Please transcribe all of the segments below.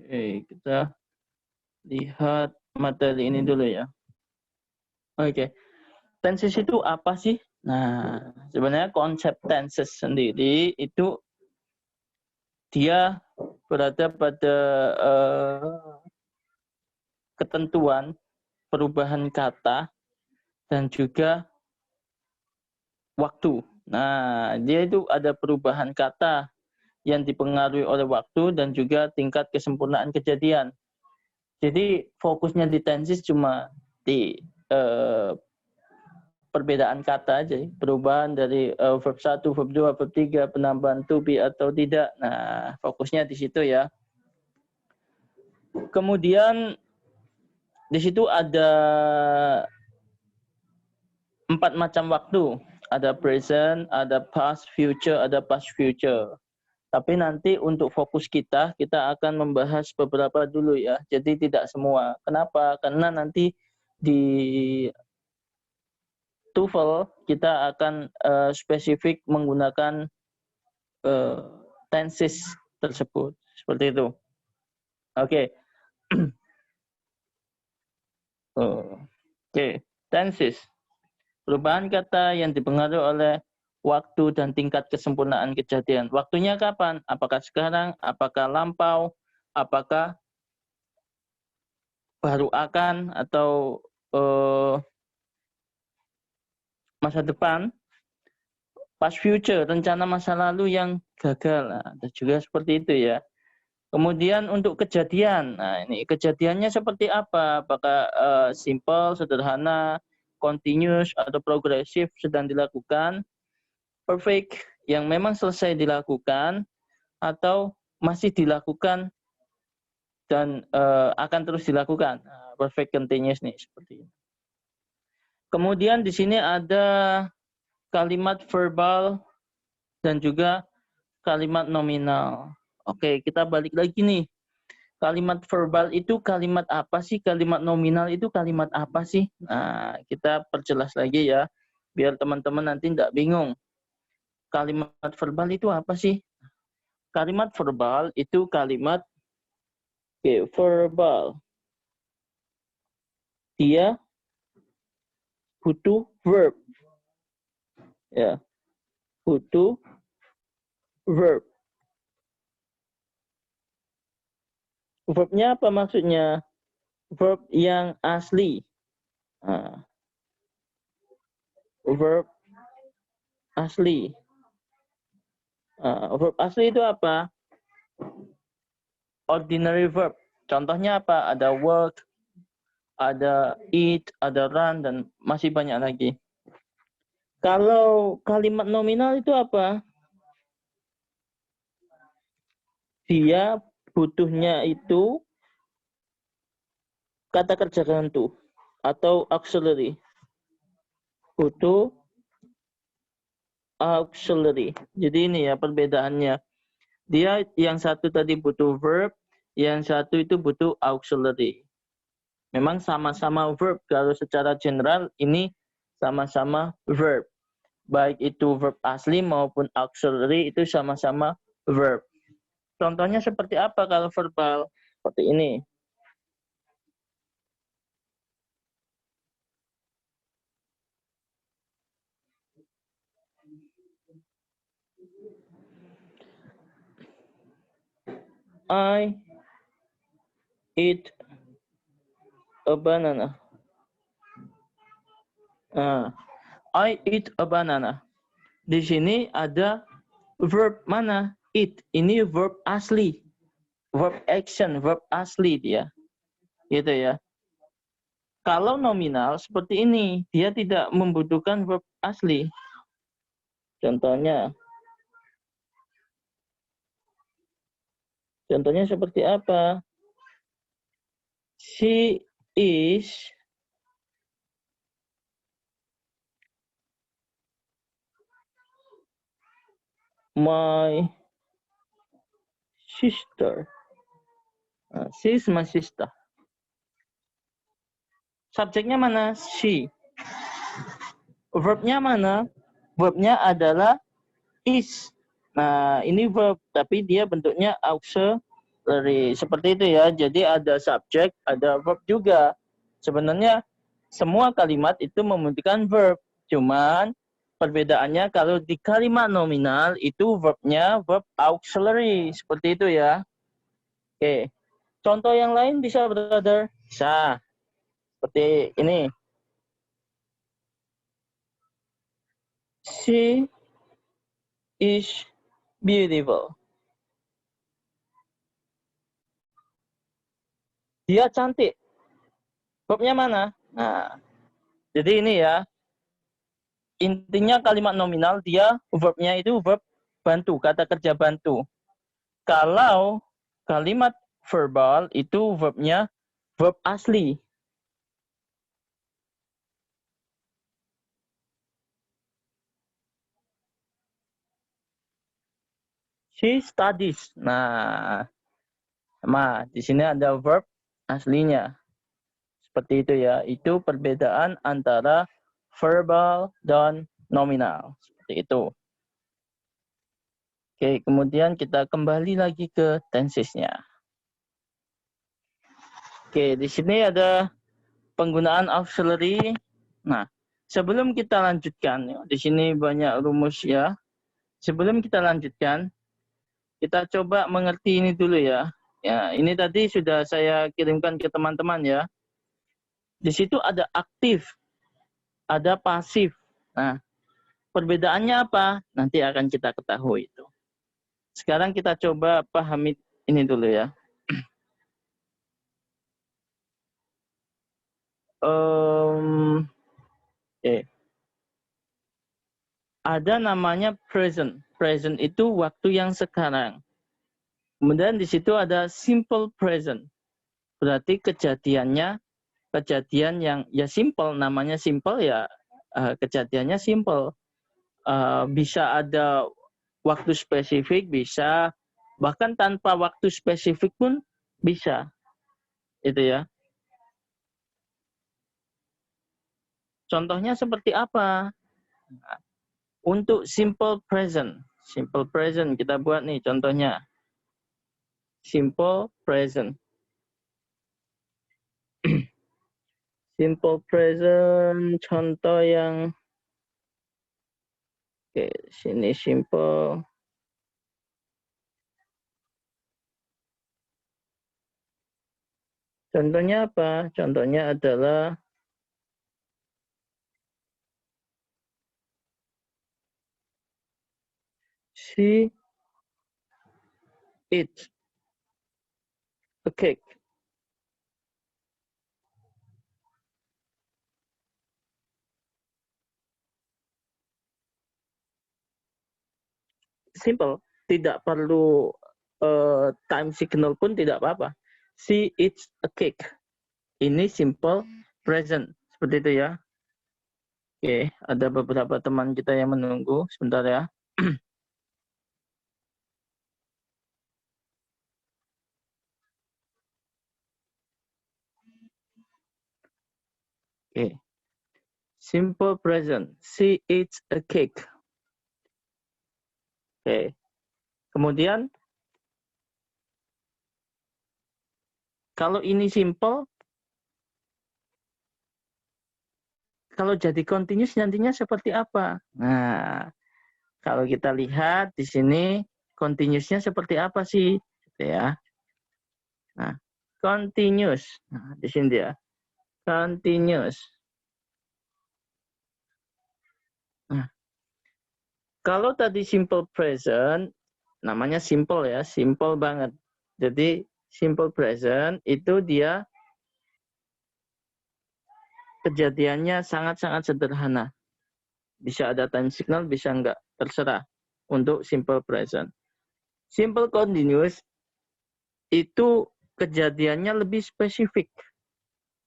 Oke, kita lihat materi ini dulu ya. Oke, tenses itu apa sih? Nah, sebenarnya konsep tenses sendiri itu dia berada pada ketentuan perubahan kata dan juga waktu. Nah, dia itu ada perubahan kata yang dipengaruhi oleh waktu dan juga tingkat kesempurnaan kejadian. Jadi fokusnya di tenses cuma di perbedaan kata aja, perubahan dari verb 1, verb 2, verb 3, penambahan to be atau tidak. Nah, fokusnya di situ ya. Kemudian di situ ada 4 macam waktu. Ada present, ada past, future, ada past future. Tapi nanti untuk fokus kita akan membahas beberapa dulu ya. Jadi tidak semua. Kenapa? Karena nanti di TOEFL kita akan spesifik menggunakan tenses tersebut. Seperti itu. Oke. Oke. Tenses. Perubahan kata yang dipengaruhi oleh waktu dan tingkat kesempurnaan kejadian. Waktunya kapan? Apakah sekarang? Apakah lampau? Apakah baru akan? Atau masa depan? Past future, rencana masa lalu yang gagal. Nah, ada juga seperti itu ya. Kemudian untuk kejadian. Nah, ini kejadiannya seperti apa? Apakah simple, sederhana, continuous, atau progresif sedang dilakukan? Perfect yang memang selesai dilakukan atau masih dilakukan dan akan terus dilakukan. Perfect continuous nih seperti ini. Kemudian di sini ada kalimat verbal dan juga kalimat nominal. Oke, kita balik lagi nih. Kalimat verbal itu kalimat apa sih? Kalimat nominal itu kalimat apa sih? Nah, kita perjelas lagi ya, biar teman-teman nanti tidak bingung. Kalimat verbal itu apa sih? Kalimat verbal itu kalimat verbal. Dia butuh verb. Ya. Butuh verb. Verbnya apa maksudnya? Verb yang asli. Nah, verb asli. Verb asli itu apa? Ordinary verb. Contohnya apa? Ada work, ada eat, ada run, dan masih banyak lagi. Kalau kalimat nominal itu apa? Dia butuhnya itu kata kerja gantung atau auxiliary. Butuh auxiliary. Jadi ini ya perbedaannya. Dia yang satu tadi butuh verb, yang satu itu butuh auxiliary. Memang sama-sama verb. Kalau secara general ini sama-sama verb. Baik itu verb asli maupun auxiliary itu sama-sama verb. Contohnya seperti apa kalau verbal? Seperti ini. I eat a banana. I eat a banana. Di sini ada verb mana? Eat. Ini verb asli. Verb action, verb asli dia. Gitu ya. Kalau nominal seperti ini, dia tidak membutuhkan verb asli. Contohnya seperti apa? She is my sister. She is my sister. Subjeknya mana? She. Verbnya mana? Verbnya adalah is. Nah, ini verb, tapi dia bentuknya auxiliary. auxiliary. Seperti itu ya. Jadi ada subjek, ada verb juga. Sebenarnya semua kalimat itu membutuhkan verb. Cuman perbedaannya kalau di kalimat nominal itu verbnya verb auxiliary. Seperti itu ya. Oke. Contoh yang lain bisa, brother? Bisa. Seperti ini. She is beautiful. Dia cantik. Verbnya mana? Nah, jadi ini ya. Intinya kalimat nominal dia verbnya itu verb bantu, kata kerja bantu. Kalau kalimat verbal itu verbnya verb asli. She studies. Nah, di sini ada verb aslinya. Seperti itu ya. Itu perbedaan antara verbal dan nominal. Seperti itu. Oke, kemudian kita kembali lagi ke tensesnya. Oke, di sini ada penggunaan auxiliary. Nah, sebelum kita lanjutkan, di sini banyak rumus ya. Sebelum kita lanjutkan, kita coba mengerti ini dulu ya. Ya, ini tadi sudah saya kirimkan ke teman-teman ya. Di situ ada aktif, ada pasif. Nah, perbedaannya apa? Nanti akan kita ketahui itu. Sekarang kita coba pahami ini dulu ya. Okay. Ada namanya present. Present itu waktu yang sekarang. Kemudian di situ ada simple present. Berarti kejadiannya kejadian yang ya simple, namanya simple ya kejadiannya simple. Bisa ada waktu spesifik, bisa bahkan tanpa waktu spesifik pun bisa. Itu ya. Contohnya seperti apa? Nah, untuk simple present kita buat nih contohnya. Simple present. Simple present contoh yang oke, sini simple. Contohnya apa? Contohnya adalah she eats a cake. Simple, tidak perlu time signal pun tidak apa-apa. She eats a cake. Ini simple present. Seperti itu ya. Oke, ada beberapa teman kita yang menunggu. Sebentar ya. Oke. Simple present. She eats a cake. Oke. Kemudian kalau ini simple, kalau jadi continuous nantinya seperti apa? Nah, kalau kita lihat di sini continuousnya seperti apa sih? Gitu ya. Nah, continuous. Nah, di sini dia. Continuous. Nah, kalau tadi simple present, namanya simple ya, simple banget. Jadi simple present itu dia kejadiannya sangat-sangat sederhana. Bisa ada time signal, bisa enggak, terserah untuk simple present. Simple continuous itu kejadiannya lebih spesifik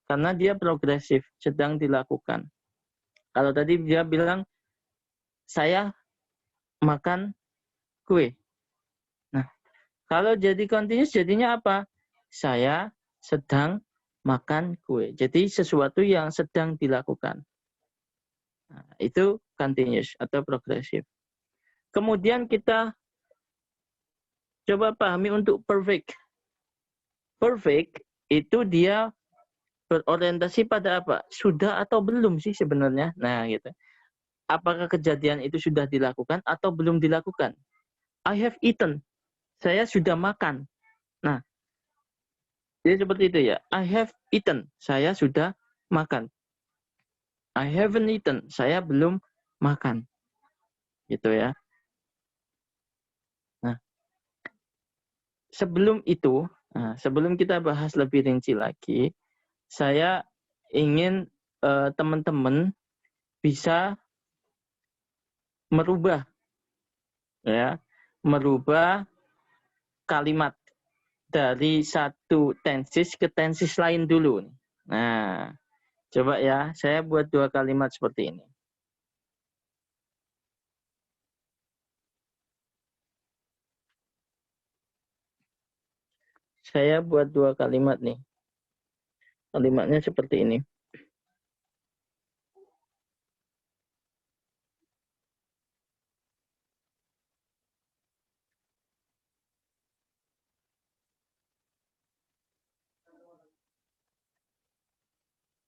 karena dia progresif, sedang dilakukan. Kalau tadi dia bilang, saya makan kue. Nah, kalau jadi continuous jadinya apa? Saya sedang makan kue. Jadi sesuatu yang sedang dilakukan. Nah, itu continuous atau progresif. Kemudian kita coba pahami untuk perfect. perfect itu dia berorientasi pada apa? Sudah atau belum sih sebenarnya? Nah, gitu. Apakah kejadian itu sudah dilakukan atau belum dilakukan? I have eaten. Saya sudah makan. Nah, jadi seperti itu ya. I have eaten. Saya sudah makan. I haven't eaten. Saya belum makan. Gitu ya. Nah, sebelum itu, sebelum kita bahas lebih rinci lagi, saya ingin teman-teman bisa merubah kalimat dari satu tenses ke tenses lain dulu. Nah, coba ya, saya buat 2 kalimat seperti ini. Saya buat 2 kalimat nih. Kalimatnya seperti ini.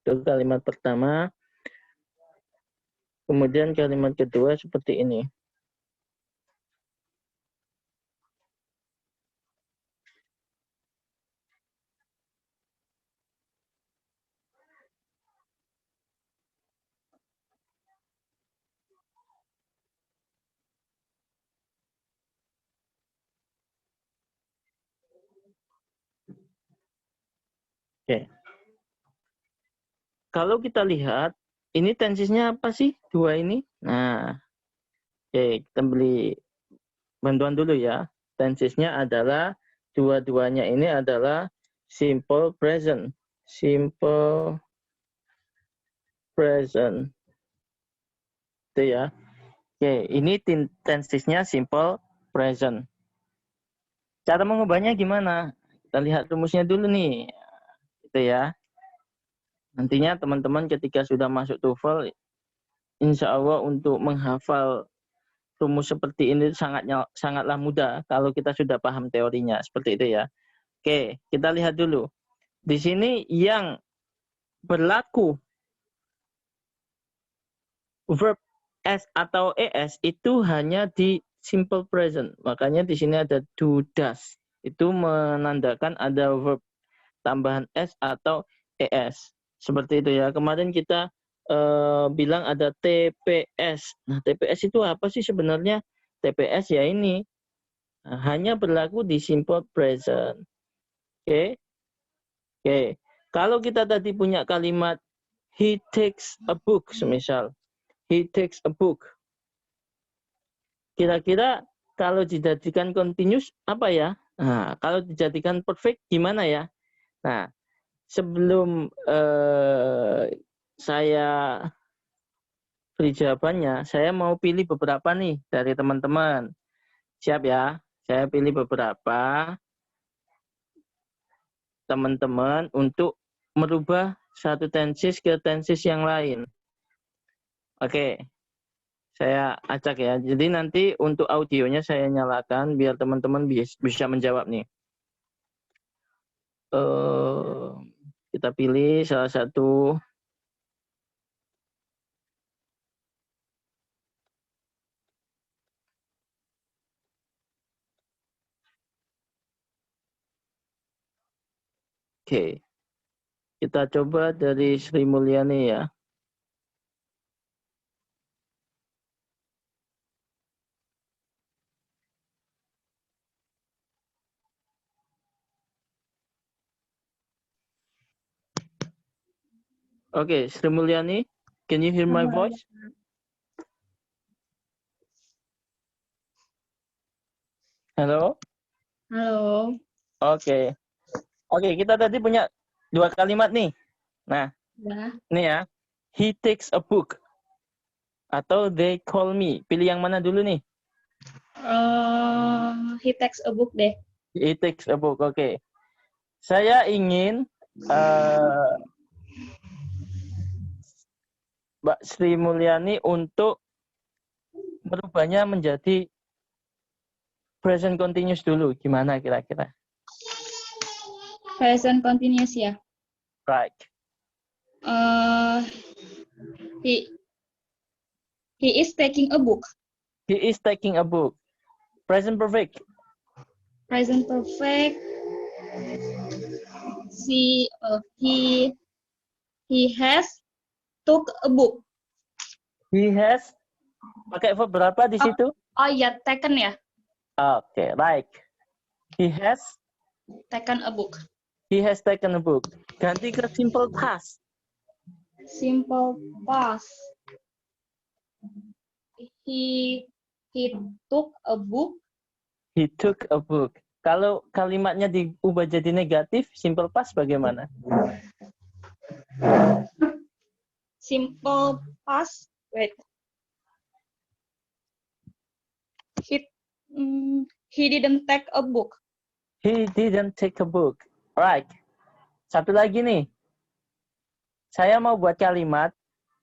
Itu kalimat pertama. Kemudian kalimat kedua seperti ini. Oke. Kalau kita lihat, ini tensesnya apa sih? 2 ini. Nah, oke, kita beli bantuan dulu ya. Tensesnya adalah dua-duanya ini adalah simple present. Simple present. Itu ya. Oke, ini tensesnya simple present. Cara mengubahnya gimana? Kita lihat rumusnya dulu nih. Itu ya. Nantinya teman-teman ketika sudah masuk TOEFL, insya Allah untuk menghafal rumus seperti ini sangatlah mudah kalau kita sudah paham teorinya. Seperti itu ya. Oke, kita lihat dulu. Di sini yang berlaku verb S atau ES itu hanya di simple present. Makanya di sini ada do, does. Itu menandakan ada verb tambahan S atau ES. Seperti itu ya. Kemarin kita bilang ada TPS. Nah, TPS itu apa sih sebenarnya? TPS ya ini. Nah, hanya berlaku di simple present. Oke. Oke. Kalau kita tadi punya kalimat he takes a book, semisal. He takes a book. Kira-kira kalau dijadikan continuous apa ya? Nah, kalau dijadikan perfect gimana ya? Nah, sebelum saya beri jawabannya, saya mau pilih beberapa nih dari teman-teman. Siap ya? Saya pilih beberapa teman-teman untuk merubah satu tenses ke tenses yang lain. Oke, saya acak ya. Jadi nanti untuk audionya saya nyalakan biar teman-teman bisa menjawab nih. Kita pilih salah satu. Oke, kita coba dari Sri Mulyani ya. Oke, Sri Mulyani, can you hear my voice? Halo? Halo. Oke. Oke, kita tadi punya 2 kalimat nih. Nah, Ya. ini ya. He takes a book. Atau they call me. Pilih yang mana dulu nih? He takes a book deh. He takes a book, oke. Saya ingin Mbak Sri Mulyani untuk merubahnya menjadi present continuous dulu. Gimana kira-kira? Present continuous ya. Right. He is taking a book. He is taking a book. Present perfect. Present perfect. He has took a book. He has. Pakai verb berapa di situ? Oh iya, taken ya. Oke, right. He has. Taken a book. He has taken a book. Ganti ke simple past. Simple past. He took a book. He took a book. Kalau kalimatnya diubah jadi negatif, simple past bagaimana? Simple past. Wait. He didn't take a book. He didn't take a book. Right. Satu lagi nih. Saya mau buat kalimat.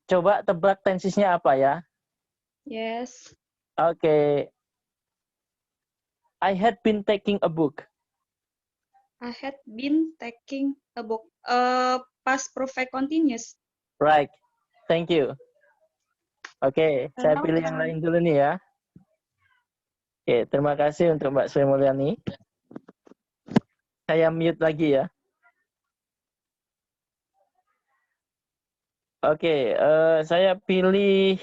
Coba tebak tensesnya apa ya? Yes. Oke. I had been taking a book. I had been taking a book. Past perfect continuous. Right. Thank you. Oke, saya pilih yang lain dulu nih ya. Oke, terima kasih untuk Mbak Sri Mulyani. Saya mute lagi ya. Oke, saya pilih.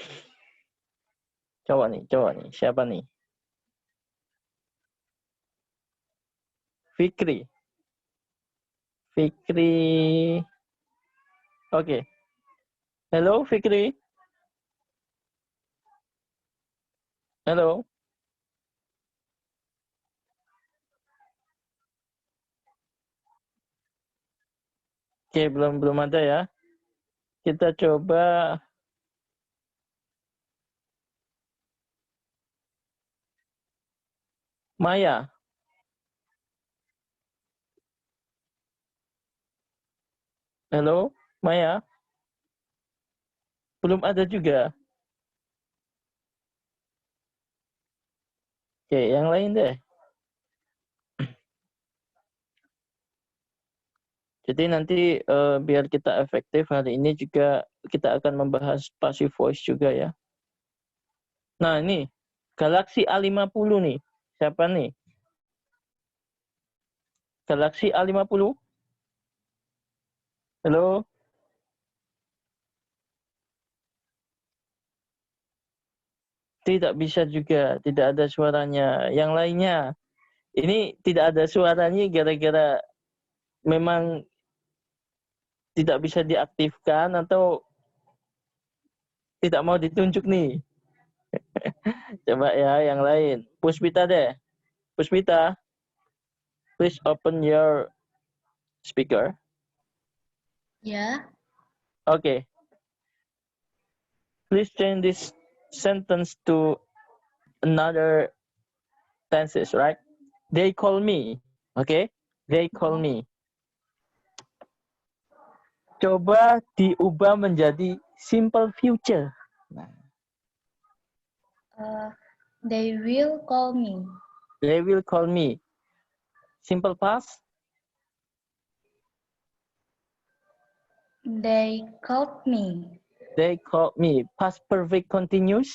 Coba nih. Siapa nih? Fikri. Oke. Halo, Fikri. Halo. Oke, belum ada ya. Kita coba. Maya. Halo, Maya. Belum ada juga. Oke, yang lain deh. Jadi nanti biar kita efektif hari ini juga kita akan membahas passive voice juga ya. Nah ini Galaxy A50 nih. Siapa nih? Galaxy A50? Halo? Tidak bisa juga, tidak ada suaranya. Yang lainnya, ini tidak ada suaranya gara-gara memang tidak bisa diaktifkan atau tidak mau ditunjuk nih. Coba ya yang lain. Puspita deh. Puspita, please open your speaker. Ya. Okay. Please change this sentence to another tenses, right? They call me. Okay? They call me. Coba diubah menjadi simple future. Nah. They will call me. They will call me. Simple past. They called me. They called me. Past perfect continuous.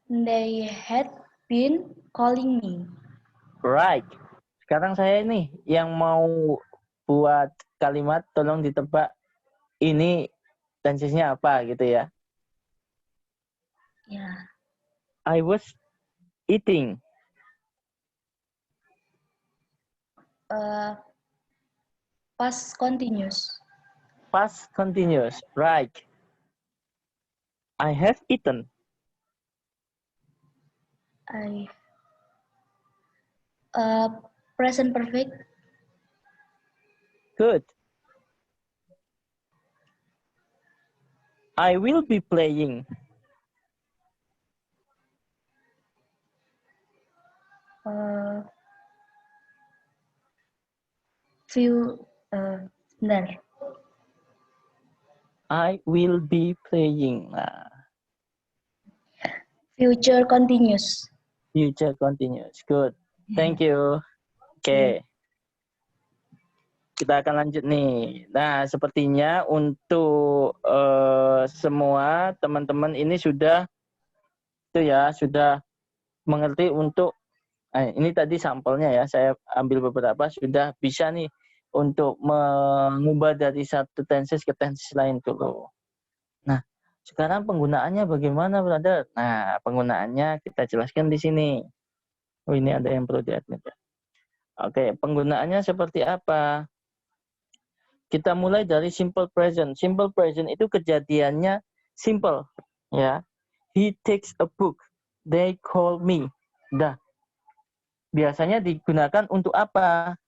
They had been calling me. Right. Sekarang saya nih yang mau buat kalimat, tolong ditebak ini tensesnya apa gitu ya. Ya. I was eating. Past continuous. Past continuous. Right. I have eaten. Present perfect. Good. I will be playing. Benar. I will be playing. Nah, Future continuous. future continuous. Good. Thank you. Oke. Kita akan lanjut nih. Nah, sepertinya untuk semua teman-teman ini sudah mengerti untuk ini tadi sampelnya ya. Saya ambil beberapa sudah bisa nih untuk mengubah dari satu tenses ke tenses lain dulu. Nah, sekarang penggunaannya bagaimana, brother? Nah, penggunaannya kita jelaskan di sini. Oh, ini ada yang perlu diadmit ya. Oke, penggunaannya seperti apa? Kita mulai dari simple present. Simple present itu kejadiannya simple, ya. He takes a book. They call me. Dah. Biasanya digunakan untuk apa?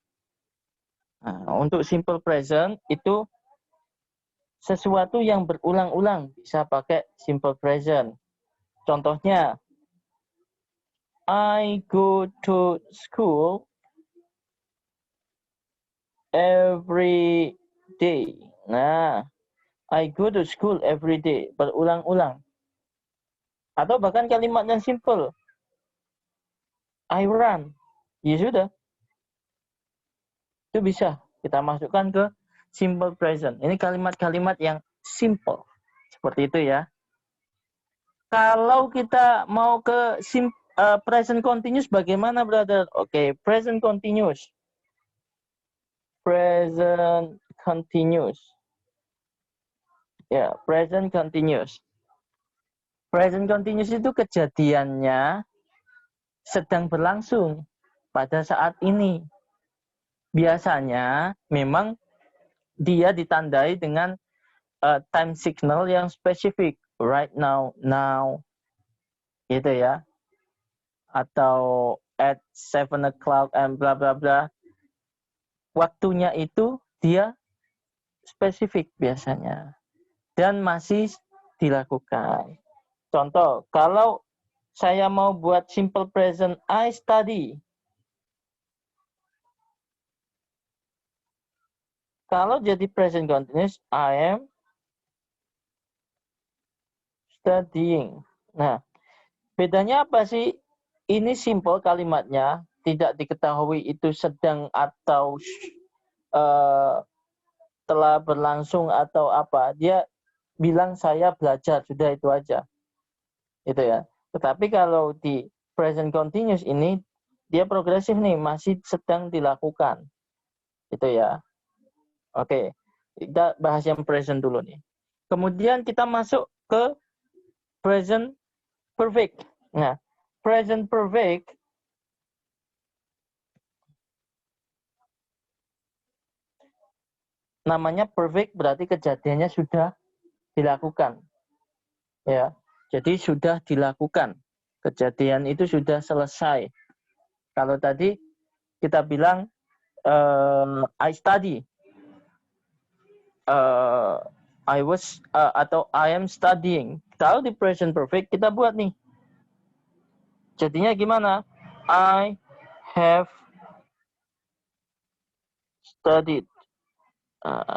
Nah, untuk simple present itu sesuatu yang berulang-ulang bisa pakai simple present. Contohnya, I go to school every day. Nah, I go to school every day. Berulang-ulang. Atau bahkan kalimat yang simple. I run. Ya sudah. Itu bisa kita masukkan ke simple present. Ini kalimat-kalimat yang simple. Seperti itu ya. Kalau kita mau ke present continuous bagaimana, brother? Oke, present continuous. Present continuous. Ya, present continuous. Present continuous itu kejadiannya sedang berlangsung pada saat ini. Biasanya memang dia ditandai dengan time signal yang spesifik. Right now, now. Gitu ya. Atau at 7 o'clock and bla bla bla. Waktunya itu dia spesifik biasanya. Dan masih dilakukan. Contoh, kalau saya mau buat simple present, I study. Kalau jadi present continuous, I am studying. Nah, bedanya apa sih? Ini simple kalimatnya, tidak diketahui itu sedang atau telah berlangsung atau apa. Dia bilang saya belajar, sudah itu aja. Itu ya. Tetapi kalau di present continuous ini dia progresif nih, masih sedang dilakukan. Itu ya. Oke. Kita bahas yang present dulu nih. Kemudian kita masuk ke present perfect. Nah, present perfect namanya perfect berarti kejadiannya sudah dilakukan. Ya. Jadi sudah dilakukan. Kejadian itu sudah selesai. Kalau tadi kita bilang I study, I was atau I am studying. Kalau di present perfect kita buat nih. Jadinya gimana? I have studied.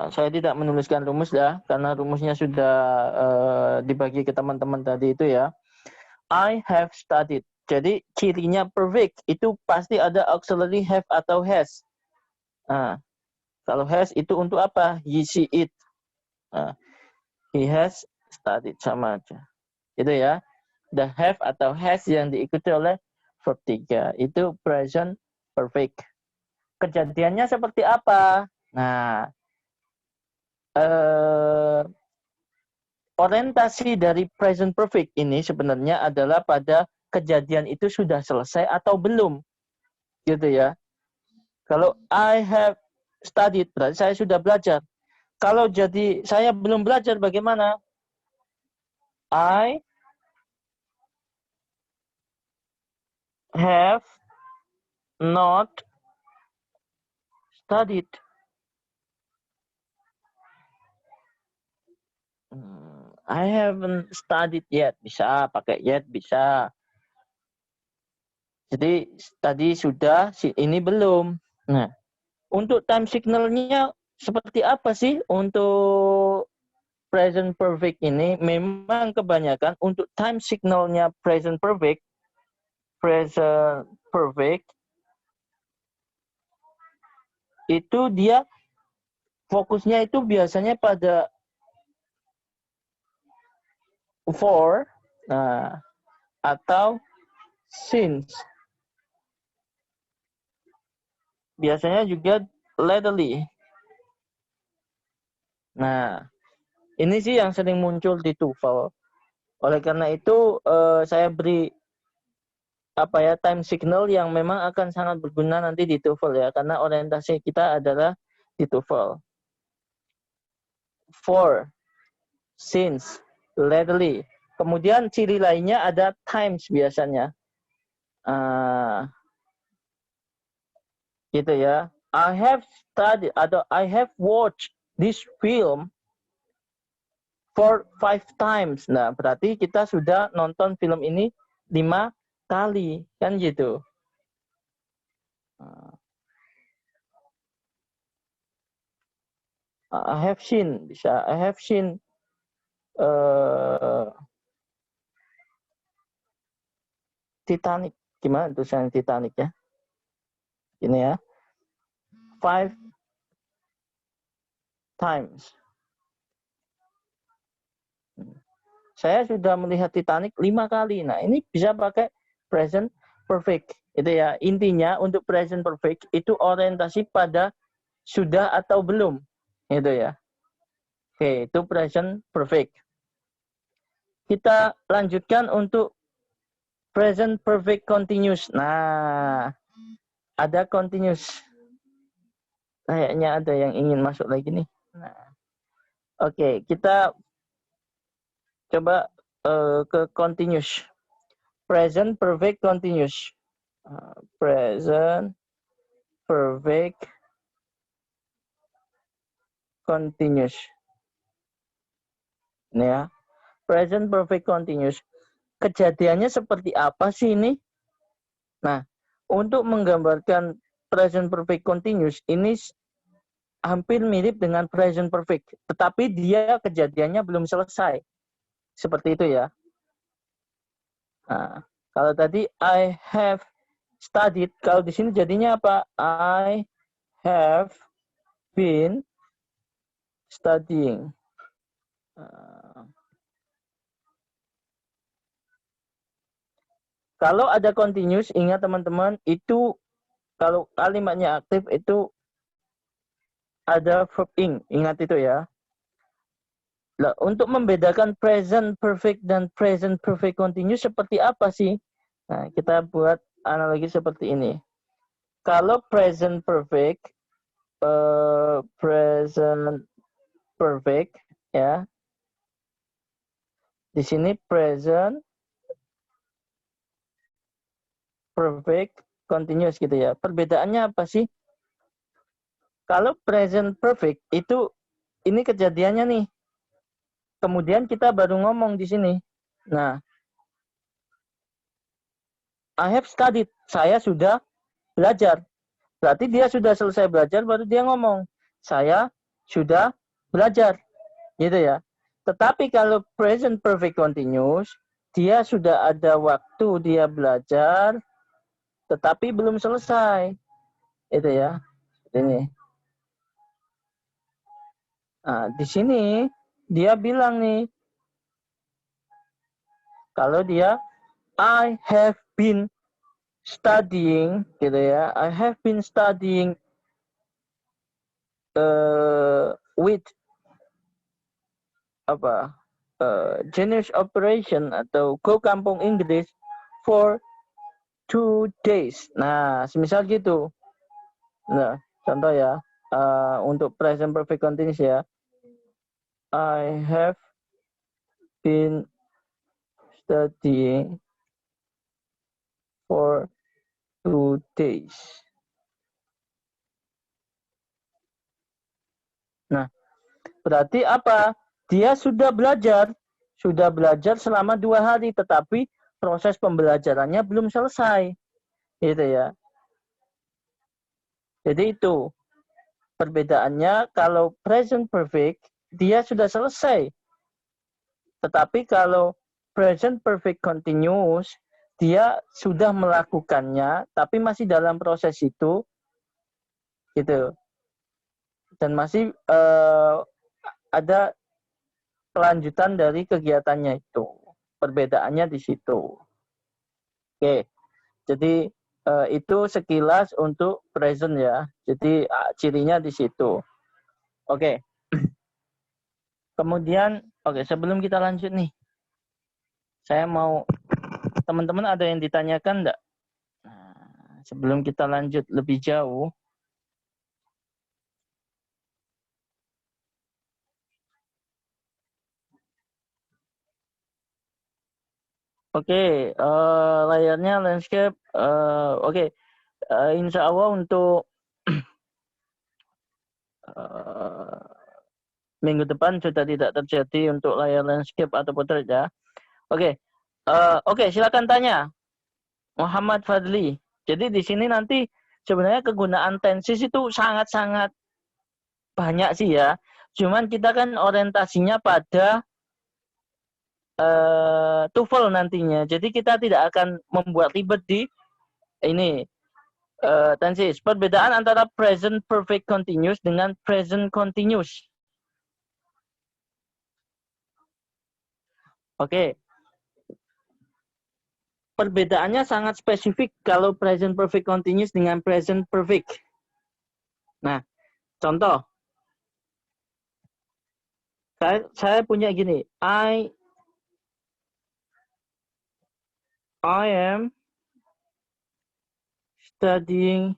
Saya tidak menuliskan rumus ya, karena rumusnya sudah dibagi ke teman-teman tadi itu ya. I have studied. Jadi cirinya perfect itu pasti ada auxiliary have atau has. Kalau has itu untuk apa? He, she, it. He has studied, sama aja. Itu ya. The have atau has yang diikuti oleh verb 3 itu present perfect. Kejadiannya seperti apa? Nah, orientasi dari present perfect ini sebenarnya adalah pada kejadian itu sudah selesai atau belum. Gitu ya. Kalau I have studied, berarti saya sudah belajar. Kalau jadi saya belum belajar, bagaimana? I have not studied. I haven't studied yet. Bisa, pakai yet bisa. Jadi tadi sudah, ini belum. Nah, untuk time signalnya seperti apa sih untuk present perfect ini? Memang kebanyakan untuk time signalnya present perfect itu dia fokusnya itu biasanya pada for, nah, atau since. Biasanya juga lately. Nah, ini sih yang sering muncul di TOEFL. Oleh karena itu saya beri time signal yang memang akan sangat berguna nanti di TOEFL ya, karena orientasi kita adalah di TOEFL. For, since, lately. Kemudian ciri lainnya ada times biasanya. Gitu ya. I have studied atau I have watched this film for 5 times. Nah, berarti kita sudah nonton film ini 5 kali, kan gitu. I have seen, bisa. I have seen Titanic. Gimana tulisan Titanic ya? Ini ya. 5 times. Saya sudah melihat Titanic 5 kali. Nah, ini bisa pakai present perfect. Itu ya. Intinya untuk present perfect itu orientasi pada sudah atau belum. Itu ya. Oke, itu present perfect. Kita lanjutkan untuk present perfect continuous. Nah, ada continuous. Kayaknya ada yang ingin masuk lagi nih. Nah, oke, kita coba ke continuous. Present perfect continuous. Present perfect continuous. Ini ya. Present perfect continuous. Kejadiannya seperti apa sih ini? Nah, untuk menggambarkan present perfect continuous ini hampir mirip dengan present perfect, tetapi dia kejadiannya belum selesai. Seperti itu ya. Nah, kalau tadi I have studied, kalau di sini jadinya apa? I have been studying. Kalau ada continuous, ingat teman-teman, itu kalau kalimatnya aktif itu ada verb ing. Ingat itu ya. Nah, untuk membedakan present perfect dan present perfect continuous seperti apa sih? Nah, kita buat analogi seperti ini. Kalau present perfect ya. Di sini present perfect continuous gitu ya. Perbedaannya apa sih? Kalau present perfect itu ini kejadiannya nih. Kemudian kita baru ngomong di sini. Nah, I have studied. Saya sudah belajar. Berarti dia sudah selesai belajar, baru dia ngomong. Saya sudah belajar. Gitu ya. Tetapi kalau present perfect continuous, dia sudah ada waktu dia belajar, tetapi belum selesai. Itu ya. Ini. Nah, di sini dia bilang nih, kalau dia I have been studying, gitu ya. I have been studying with Genius Operation atau Go Kampung Inggris for 2 days. Nah, semisal gitu. Nah, contoh ya, untuk present perfect continuous ya. I have been studying for 2 days. Nah, berarti apa? Dia sudah belajar selama 2 hari, tetapi proses pembelajarannya belum selesai. Gitu ya. Jadi itu perbedaannya. Kalau present perfect, dia sudah selesai. Tetapi kalau present perfect continuous, dia sudah melakukannya, tapi masih dalam proses itu. Gitu. dan masih ada kelanjutan dari kegiatannya itu. Perbedaannya di situ. Oke, jadi itu sekilas untuk present ya. Jadi cirinya di situ. Oke. Kemudian, sebelum kita lanjut nih, saya mau, teman-teman ada yang ditanyakan enggak? Nah, sebelum kita lanjut lebih jauh, layarnya landscape, insya Allah untuk minggu depan sudah tidak terjadi untuk layar landscape atau portrait ya. Silakan tanya, Muhammad Fadli. Jadi di sini nanti sebenarnya kegunaan tenses itu sangat-sangat banyak sih ya. Cuman kita kan orientasinya pada TOEFL nantinya. Jadi kita tidak akan membuat ribet di ini tenses. Perbedaan antara present perfect continuous dengan present continuous. Perbedaannya sangat spesifik kalau present perfect continuous dengan present perfect. Nah, contoh. Saya punya gini. I am studying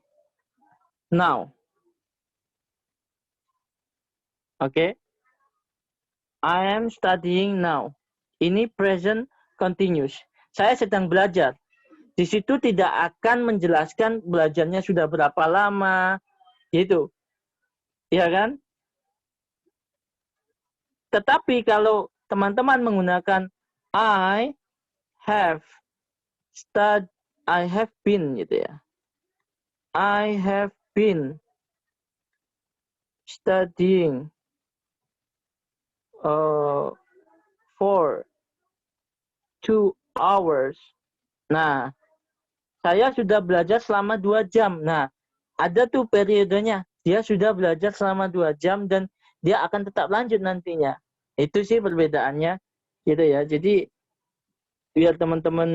now. I am studying now. Ini present continuous. Saya sedang belajar. Di situ tidak akan menjelaskan belajarnya sudah berapa lama, gitu. Iya kan? Tetapi kalau teman-teman menggunakan I have been gitu ya. I have been studying for 2 hours. Nah, saya sudah belajar selama 2 jam. Nah, ada tuh periodenya. Dia sudah belajar selama 2 jam dan dia akan tetap lanjut nantinya. Itu sih perbedaannya. Gitu ya. Jadi, biar teman-teman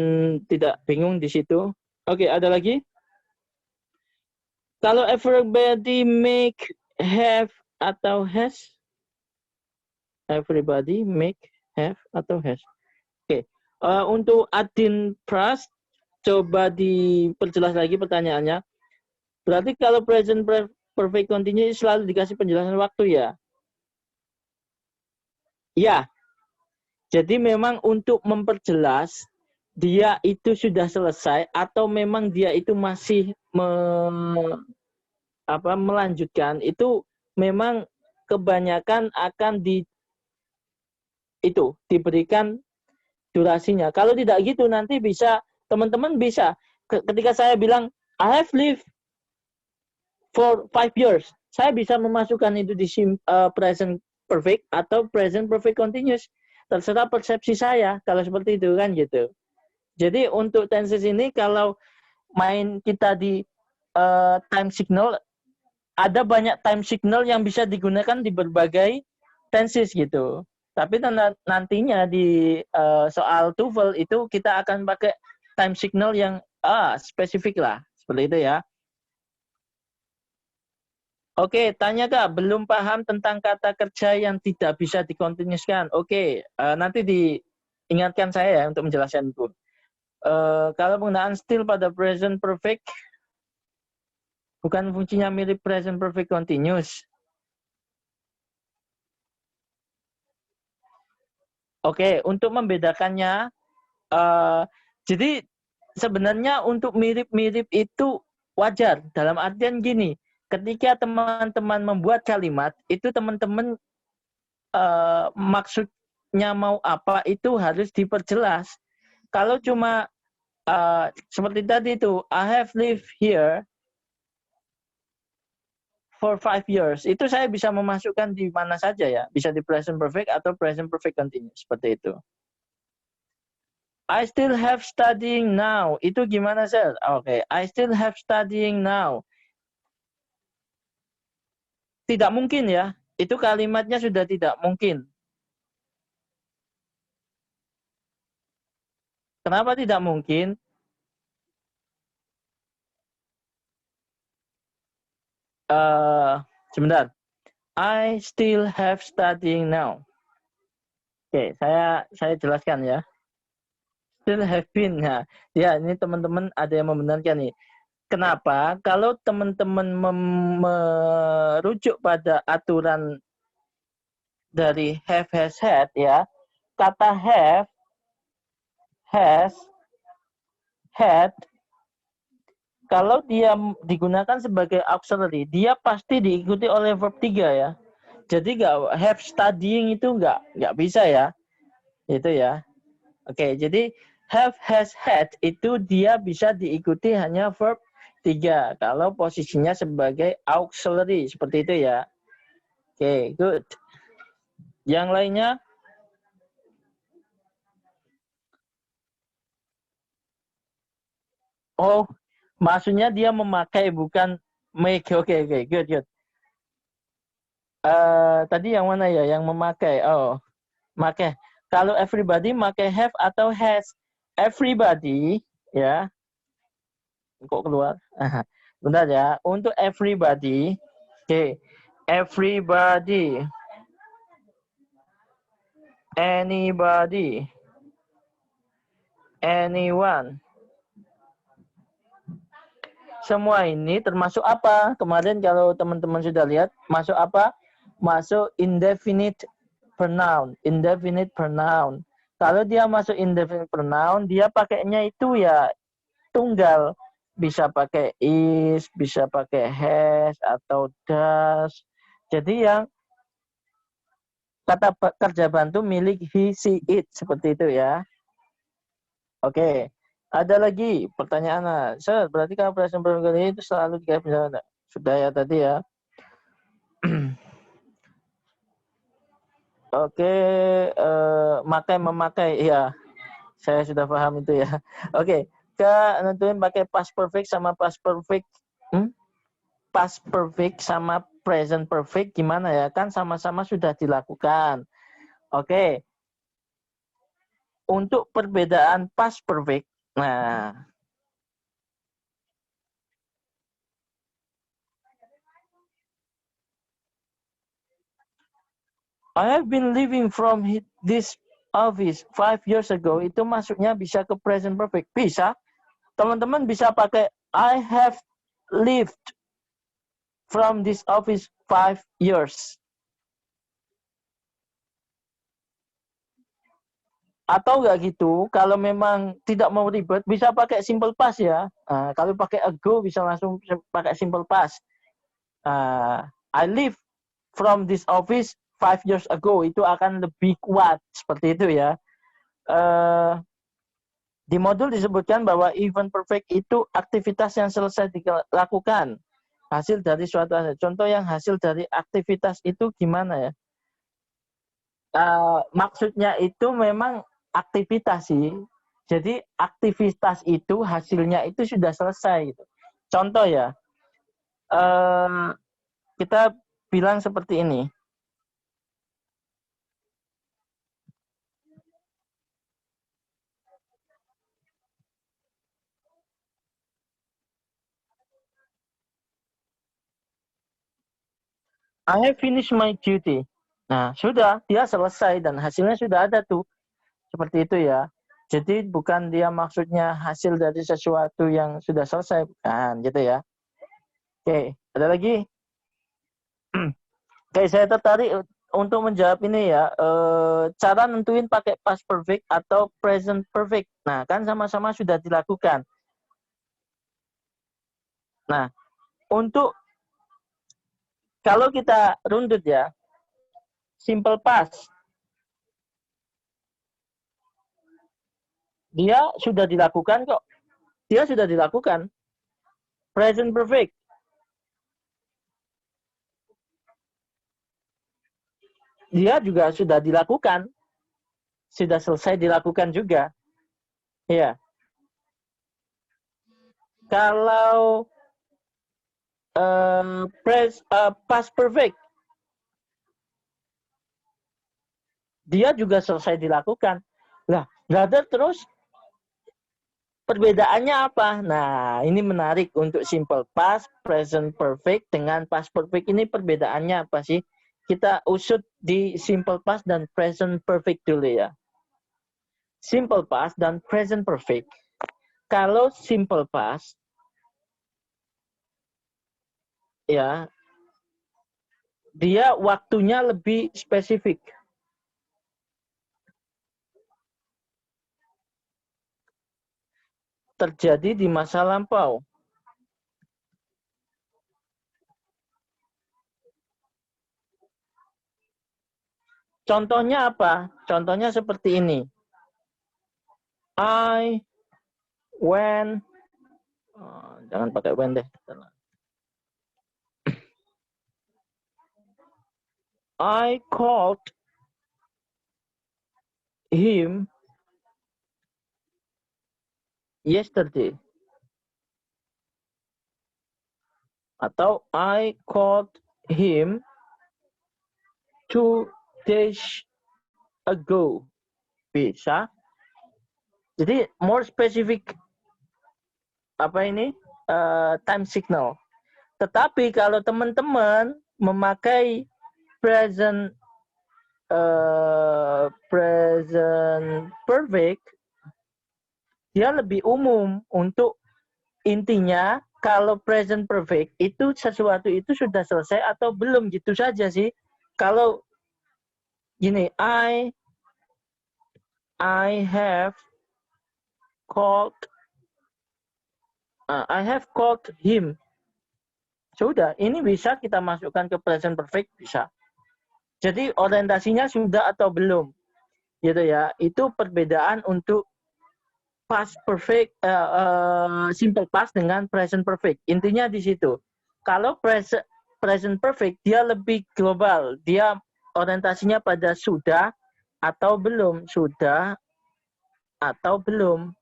tidak bingung di situ. Ada lagi? Kalau everybody make, have, atau has. Everybody make, have, atau has. Untuk Adin Pras, coba diperjelas lagi pertanyaannya. Berarti kalau present perfect continuous selalu dikasih penjelasan waktu ya? Ya. Jadi memang untuk memperjelas dia itu sudah selesai atau memang dia itu masih melanjutkan, itu memang kebanyakan akan diberikan durasinya. Kalau tidak gitu nanti bisa teman-teman bisa ketika saya bilang I have lived for 5 years, saya bisa memasukkan itu di present perfect atau present perfect continuous. Terserah persepsi saya kalau seperti itu kan gitu. Jadi untuk tenses ini kalau main kita di time signal, ada banyak time signal yang bisa digunakan di berbagai tenses gitu. Tapi nantinya di soal TOEFL itu kita akan pakai time signal yang spesifik lah. Seperti itu ya. Tanya Kak, belum paham tentang kata kerja yang tidak bisa dikontinuuskan. Nanti diingatkan saya ya untuk menjelaskan itu. Kalau penggunaan still pada present perfect, bukan fungsinya mirip present perfect continuous. Untuk membedakannya, jadi sebenarnya untuk mirip-mirip itu wajar. Dalam artian gini, ketika teman-teman membuat kalimat, itu teman-teman maksudnya mau apa itu harus diperjelas. Kalau cuma seperti tadi itu, I have lived here for 5 years. Itu saya bisa memasukkan di mana saja ya. Bisa di present perfect atau present perfect continuous. Seperti itu. I still have studying now. Itu gimana, Sir? I still have studying now. Tidak mungkin ya. Itu kalimatnya sudah tidak mungkin. Kenapa tidak mungkin? Sebentar. I still have studying now. Oke, saya jelaskan ya. Still have been. Nah, ya ini teman-teman ada yang membenarkan nih. Kenapa? Kalau teman-teman merujuk pada aturan dari have, has, had ya, kata have, has, had, kalau dia digunakan sebagai auxiliary, dia pasti diikuti oleh verb 3 ya. Jadi nggak have studying itu nggak bisa ya. Itu ya. Oke, jadi have, has, had itu dia bisa diikuti hanya verb 3 kalau posisinya sebagai auxiliary seperti itu ya. Oke, good. Yang lainnya? Oh, maksudnya dia memakai bukan make. Oke, good, good. Tadi yang mana ya? Yang memakai. Oh, make. Kalau everybody make have atau has. Everybody, ya. Kok keluar? Bentar ya. Untuk everybody, oke. Everybody. Anybody. Anyone. Semua ini termasuk apa? Kemarin kalau teman-teman sudah lihat, masuk apa? Masuk indefinite pronoun. Indefinite pronoun. Kalau dia masuk indefinite pronoun, dia pakainya itu ya tunggal. Bisa pakai is, bisa pakai has, atau does. Jadi yang kata kerja bantu milik he, she, it. Seperti itu ya. Oke. Ada lagi pertanyaan. Sir, berarti kalau present perfect kali itu selalu dikait misalnya. Sudah ya tadi ya. Oke, makai memakai ya. Saya sudah paham itu ya. Oke, nentuin pakai past perfect sama past perfect. Past perfect sama present perfect gimana ya? Kan sama-sama sudah dilakukan. Oke. Untuk perbedaan past perfect. Nah, I have been living from this office 5 years ago. Itu masuknya bisa ke present perfect. Bisa. Teman-teman bisa pakai I have lived from this office 5 years. Atau enggak gitu, kalau memang tidak mau ribet, bisa pakai simple past ya. Kalau pakai ago, bisa langsung pakai simple past. I live from this office 5 years ago. Itu akan lebih kuat. Seperti itu ya. Di modul disebutkan bahwa event perfect itu aktivitas yang selesai dilakukan. Hasil dari suatu hasil. Contoh yang hasil dari aktivitas itu gimana ya? Maksudnya itu memang aktivitas sih. Jadi aktivitas itu hasilnya itu sudah selesai. Gitu. Contoh ya, kita bilang seperti ini. I have finished my duty. Nah, sudah, dia selesai dan hasilnya sudah ada tuh. Seperti itu ya. Jadi bukan dia maksudnya hasil dari sesuatu yang sudah selesai. Bukan, gitu ya. Oke, ada lagi? Oke, saya tertarik untuk menjawab ini ya. Cara nentuin pakai past perfect atau present perfect. Nah, kan sama-sama sudah dilakukan. Nah, untuk kalau kita runtut ya, simple past. Dia sudah dilakukan kok. Dia sudah dilakukan. Present perfect. Dia juga sudah dilakukan. Sudah selesai dilakukan juga. Iya. Kalau past perfect. Dia juga selesai dilakukan. Lah, brother, terus perbedaannya apa? Nah, ini menarik untuk simple past, present perfect dengan past perfect. Ini perbedaannya apa sih? Kita usut di simple past dan present perfect dulu ya. Simple past dan present perfect. Kalau simple past, ya, dia waktunya lebih spesifik. Terjadi di masa lampau. Contohnya apa? Contohnya seperti ini. I, when, jangan pakai when deh. I called him yesterday. Atau I called him 2 days ago. Bisa. Jadi more specific apa ini? Time signal. Tetapi kalau teman-teman memakai present perfect, dia lebih umum. Untuk intinya kalau present perfect itu sesuatu itu sudah selesai atau belum, gitu saja sih. Kalau gini, I have called him. Sudah, ini bisa kita masukkan ke present perfect, bisa. Jadi orientasinya sudah atau belum, gitu ya. Itu perbedaan untuk past perfect, simple past dengan present perfect. Intinya di situ. Kalau present perfect dia lebih global, dia orientasinya pada sudah atau belum, sudah atau belum,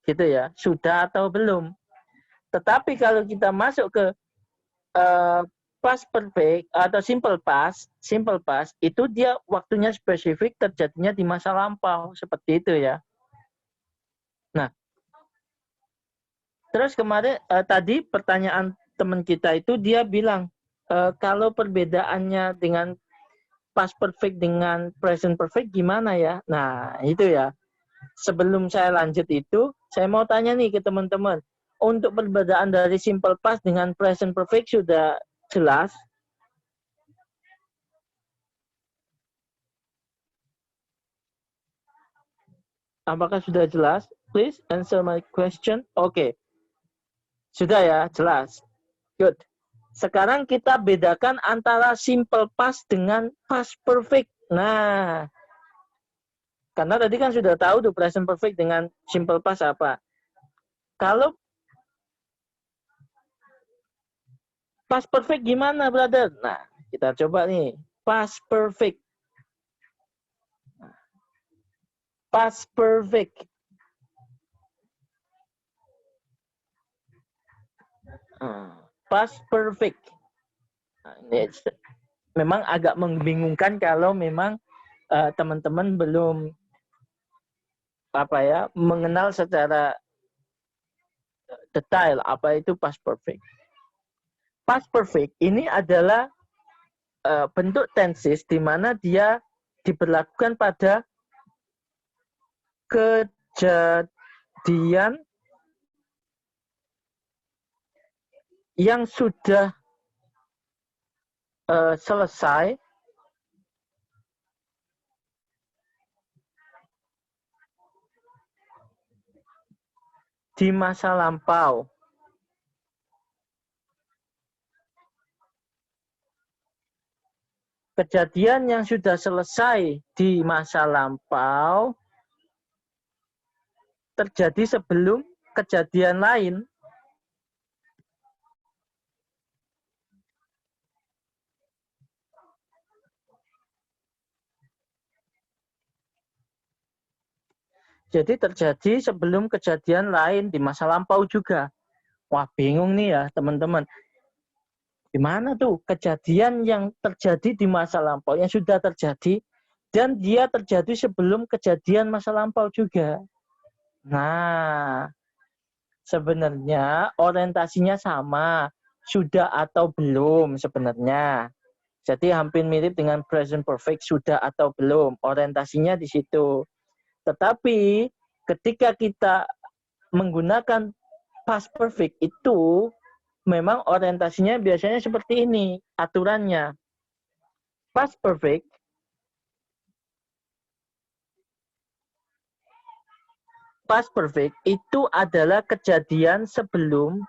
gitu ya, sudah atau belum. Tetapi kalau kita masuk ke past perfect atau simple past itu dia waktunya spesifik, terjadinya di masa lampau, seperti itu ya. Nah, terus kemarin tadi pertanyaan teman kita itu dia bilang kalau perbedaannya dengan past perfect dengan present perfect gimana ya? Nah, itu ya. Sebelum saya lanjut itu, saya mau tanya nih ke teman-teman. Untuk perbedaan dari simple past dengan present perfect sudah jelas? Apakah sudah jelas? Please answer my question. Oke. Sudah ya, jelas. Good. Sekarang kita bedakan antara simple past dengan past perfect. Nah, karena tadi kan sudah tahu tuh present perfect dengan simple past apa. Kalau past perfect gimana, brother? Nah, kita coba nih. Past perfect. Past perfect. Past perfect. Nah, ini memang agak membingungkan kalau memang teman-teman belum mengenal secara detail apa itu past perfect. Past perfect ini adalah bentuk tenses di mana dia diberlakukan pada kejadian yang sudah selesai di masa lampau. Kejadian yang sudah selesai di masa lampau terjadi sebelum kejadian lain. Jadi terjadi sebelum kejadian lain di masa lampau juga. Wah, bingung nih ya teman-teman. Gimana tuh kejadian yang terjadi di masa lampau, yang sudah terjadi, dan dia terjadi sebelum kejadian masa lampau juga. Nah, sebenarnya orientasinya sama, sudah atau belum sebenarnya. Jadi hampir mirip dengan present perfect, sudah atau belum, orientasinya di situ. Tetapi ketika kita menggunakan past perfect itu memang orientasinya biasanya seperti ini aturannya. Past perfect itu adalah kejadian sebelum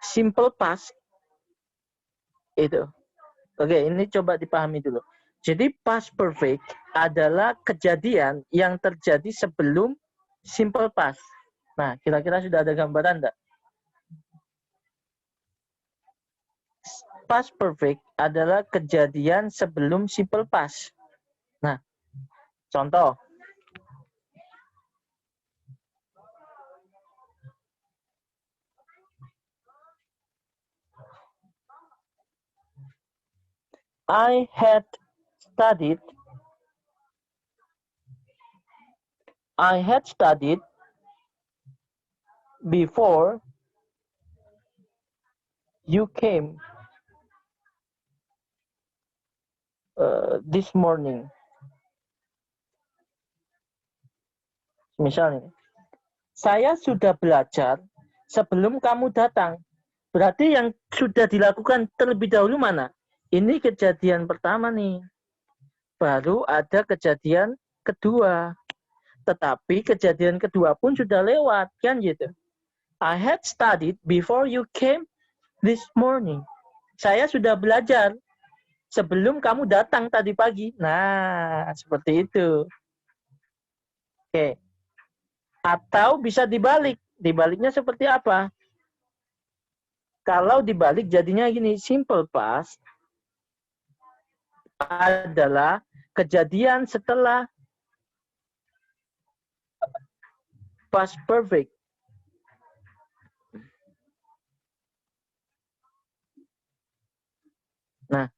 simple past itu. Oke, ini coba dipahami dulu. Jadi past perfect adalah kejadian yang terjadi sebelum simple past. Nah, kira-kira sudah ada gambaran enggak? Past perfect adalah kejadian sebelum simple past. Nah, contoh. I had studied before you came this morning. Misalnya, saya sudah belajar sebelum kamu datang. Berarti yang sudah dilakukan terlebih dahulu mana? Ini kejadian pertama nih. Baru ada kejadian kedua. Tetapi kejadian kedua pun sudah lewat, kan gitu. I had studied before you came this morning. Saya sudah belajar sebelum kamu datang tadi pagi. Nah, seperti itu. Oke. Atau bisa dibalik. Dibaliknya seperti apa? Kalau dibalik jadinya gini, simple past adalah kejadian setelah past perfect. Nah,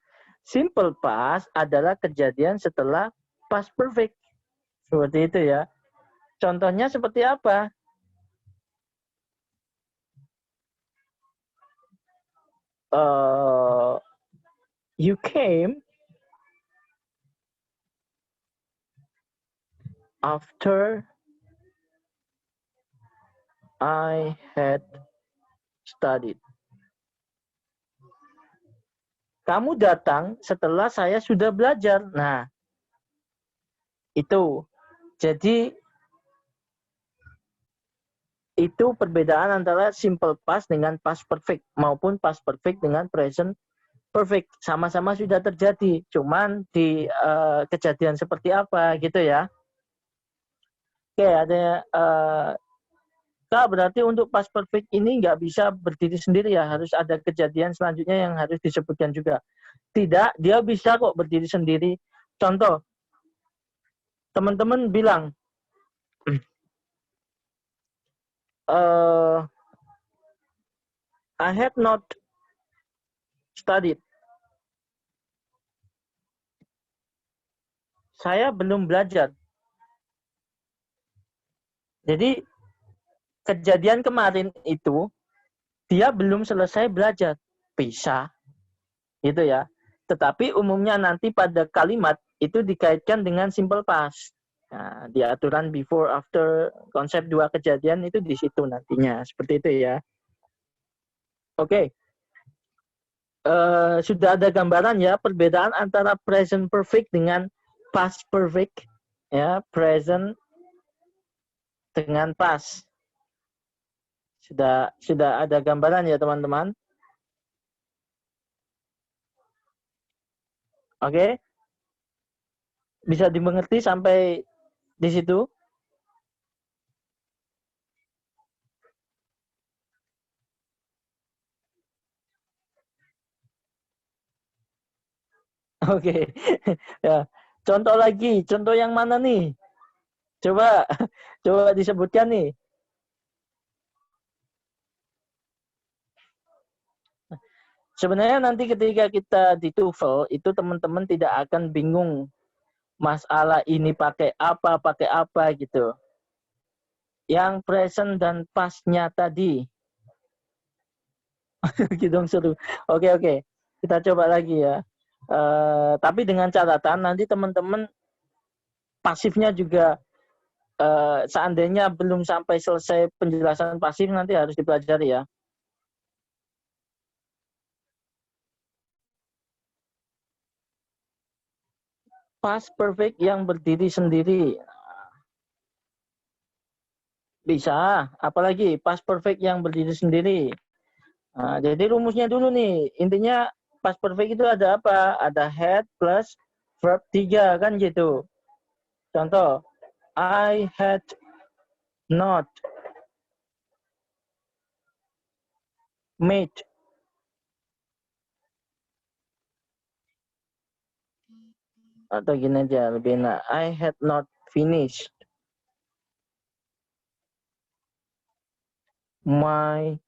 simple past adalah kejadian setelah past perfect. Seperti itu ya. Contohnya seperti apa? You came after I had studied. Kamu datang setelah saya sudah belajar. Nah, itu. Jadi, itu perbedaan antara simple past dengan past perfect maupun past perfect dengan present perfect. Sama-sama sudah terjadi, cuman di kejadian seperti apa gitu ya. Oke, ada Kak, berarti untuk past perfect ini nggak bisa berdiri sendiri ya, harus ada kejadian selanjutnya yang harus disebutkan juga. Tidak, dia bisa kok berdiri sendiri. Contoh, teman-teman bilang, I have not studied. Saya belum belajar. Jadi, kejadian kemarin itu, dia belum selesai belajar. Bisa, gitu ya. Tetapi umumnya nanti pada kalimat itu dikaitkan dengan simple past. Nah, di aturan before, after, konsep dua kejadian itu di situ nantinya. Seperti itu ya. Oke. Sudah ada gambaran ya perbedaan antara present perfect dengan past perfect. Ya, present dengan past. Sudah ada gambaran ya teman-teman. Oke. Bisa dimengerti sampai di situ? Oke. Ya. Contoh lagi, contoh yang mana nih? Coba disebutkan nih. Sebenarnya nanti ketika kita di TOEFL, itu teman-teman tidak akan bingung masalah ini pakai apa gitu. Yang present dan past-nya tadi. Gitu seru. Oke. Kita coba lagi ya. Tapi dengan catatan nanti teman-teman pasifnya juga seandainya belum sampai selesai penjelasan pasif nanti harus dipelajari ya. Past perfect yang berdiri sendiri. Bisa, apalagi past perfect yang berdiri sendiri. Nah, jadi rumusnya dulu nih, intinya past perfect itu ada apa? Ada had plus verb 3 kan gitu. Contoh, I had not made. Atau gini aja, lebih enak. I had not finished my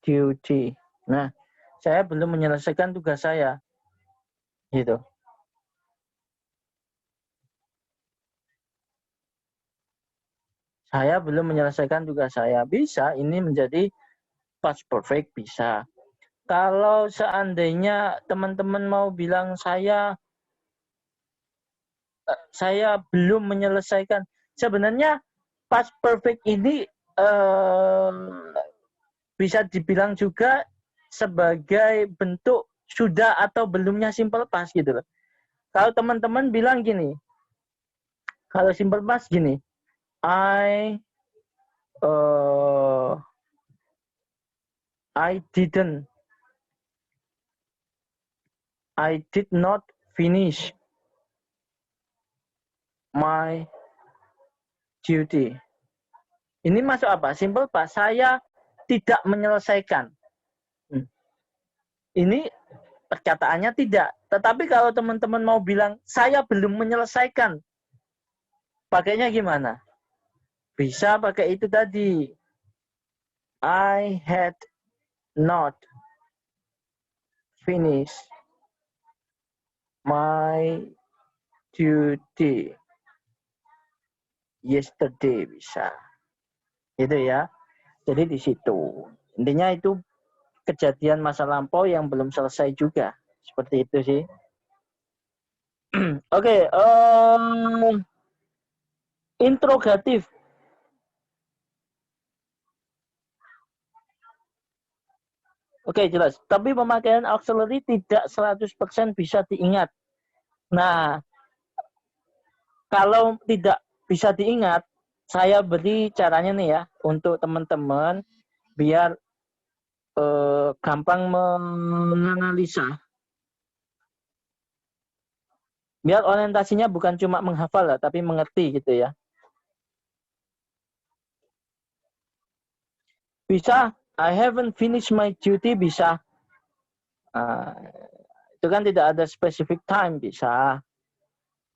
duty. Nah, saya belum menyelesaikan tugas saya. Gitu. Saya belum menyelesaikan tugas saya. Bisa, ini menjadi past perfect, bisa. Kalau seandainya teman-teman mau bilang saya belum menyelesaikan, sebenarnya past perfect ini bisa dibilang juga sebagai bentuk sudah atau belumnya simple past gitu loh. Kalau teman-teman bilang gini, kalau simple past gini, I did not finish my duty. Ini masuk apa? Simple past. Saya tidak menyelesaikan. Ini perkataannya tidak. Tetapi kalau teman-teman mau bilang saya belum menyelesaikan, pakainya gimana? Bisa pakai itu tadi. I had not finished my duty yesterday, bisa. Gitu ya. Jadi di situ. Intinya itu kejadian masa lampau yang belum selesai juga. Seperti itu sih. Oke, interrogatif. Oke, jelas. Tapi pemakaian auxiliary tidak 100% bisa diingat. Nah, kalau tidak bisa diingat, saya beri caranya nih ya, untuk teman-teman, biar gampang menganalisa. Biar orientasinya bukan cuma menghafal lah, tapi mengerti gitu ya. Bisa, I haven't finished my duty, bisa. Itu kan tidak ada specific time, bisa.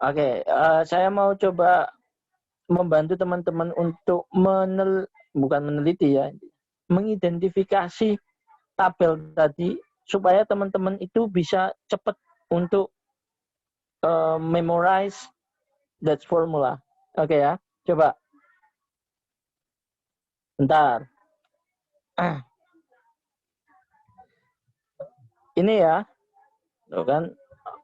Oke, saya mau coba membantu teman-teman untuk bukan meneliti ya, mengidentifikasi tabel tadi supaya teman-teman itu bisa cepat untuk memorize that formula. Oke ya, coba. Bentar. Ini ya, tuh kan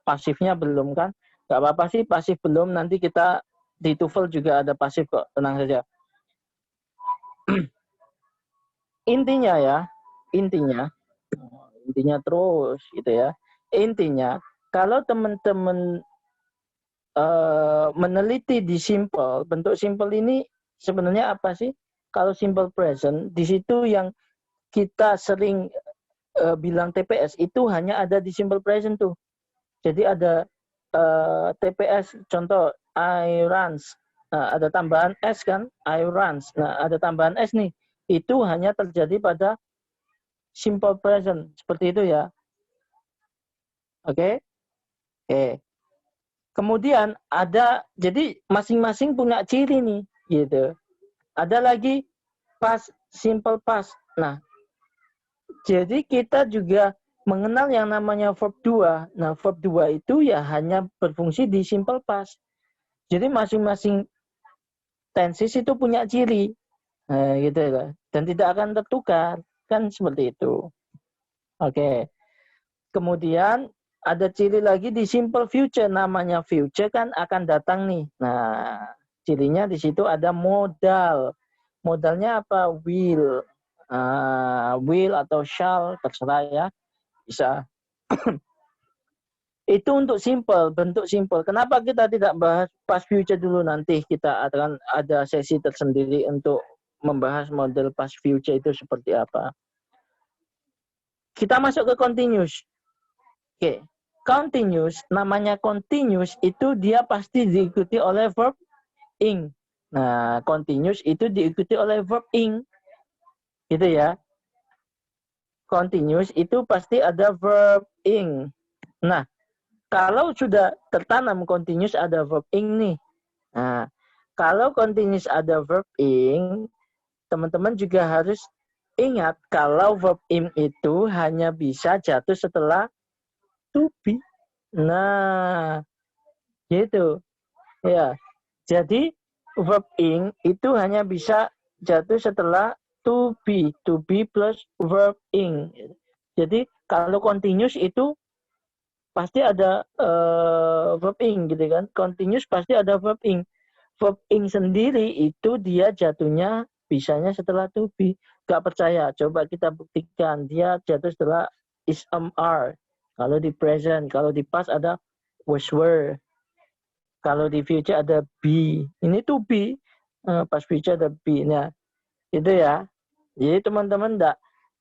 pasifnya belum kan? Gak apa-apa sih pasif belum, nanti kita di TOEFL juga ada pasif kok, tenang saja. Intinya ya, intinya terus gitu ya. Intinya kalau teman-teman meneliti di simple, bentuk simple ini sebenarnya apa sih? Kalau simple present, di situ yang kita sering bilang TPS itu hanya ada di simple present tuh. Jadi ada TPS, contoh I runs. Nah, ada tambahan S kan, I runs. Nah, ada tambahan S nih. Itu hanya terjadi pada simple present. Seperti itu ya. Oke? Oke. Kemudian ada, jadi masing-masing punya ciri nih, gitu. Ada lagi past, simple past. Nah, jadi kita juga mengenal yang namanya verb 2. Nah, verb 2 itu ya hanya berfungsi di simple past. Jadi masing-masing tenses itu punya ciri. Nah, gitu ya. Dan tidak akan tertukar. Kan seperti itu. Oke. Kemudian ada ciri lagi di simple future. Namanya future kan akan datang nih. Nah, cirinya di situ ada modal. Modalnya apa? Will. Will atau shall, terserah ya. Bisa. Itu untuk simple, bentuk simple. Kenapa kita tidak bahas past future dulu? Nanti kita akan ada sesi tersendiri untuk membahas model past future itu seperti apa. Kita masuk ke continuous. Oke. Continuous, namanya continuous itu dia pasti diikuti oleh verb ing. Nah, continuous itu diikuti oleh verb ing. Gitu ya. Continuous itu pasti ada verb ing. Nah, kalau sudah tertanam continuous ada verb ing nih. Nah, kalau continuous ada verb ing, teman-teman juga harus ingat kalau verb ing itu hanya bisa jatuh setelah to be. Nah, gitu. Ya. Jadi verb ing itu hanya bisa jatuh setelah to be plus verb ing. Jadi kalau continuous itu pasti ada verb ing gitu kan. Continuous pasti ada verb ing. Verb ing sendiri itu dia jatuhnya bisanya setelah to be. Gak percaya, coba kita buktikan. Dia jatuh setelah is are. Kalau di present, kalau di past ada was were. Kalau di future ada be. Ini to be. Past future ada be. Nah, itu ya. Jadi teman-teman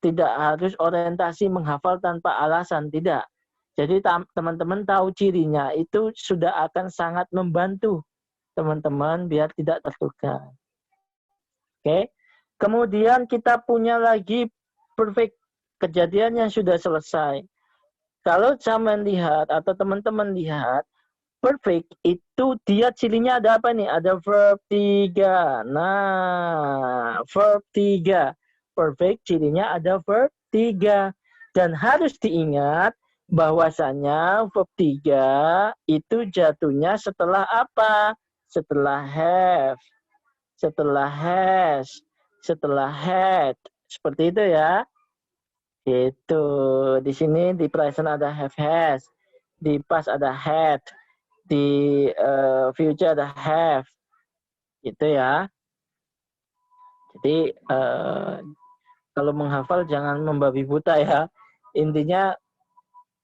tidak harus orientasi menghafal tanpa alasan, tidak. Jadi teman-teman tahu cirinya itu sudah akan sangat membantu teman-teman biar tidak tertukar. Oke. Kemudian kita punya lagi perfect, kejadian yang sudah selesai. Kalau saya lihat atau teman-teman lihat, perfect itu dia cirinya ada apa nih? Ada verb 3. Nah, verb 3. Perfect cirinya ada verb 3. Dan harus diingat bahwasanya verb 3 itu jatuhnya setelah apa? Setelah have, setelah has, setelah had. Seperti itu ya. Itu. Di sini di present ada have has, di past ada had, di future ada have. Gitu ya. Jadi kalau menghafal jangan membabi buta ya. Intinya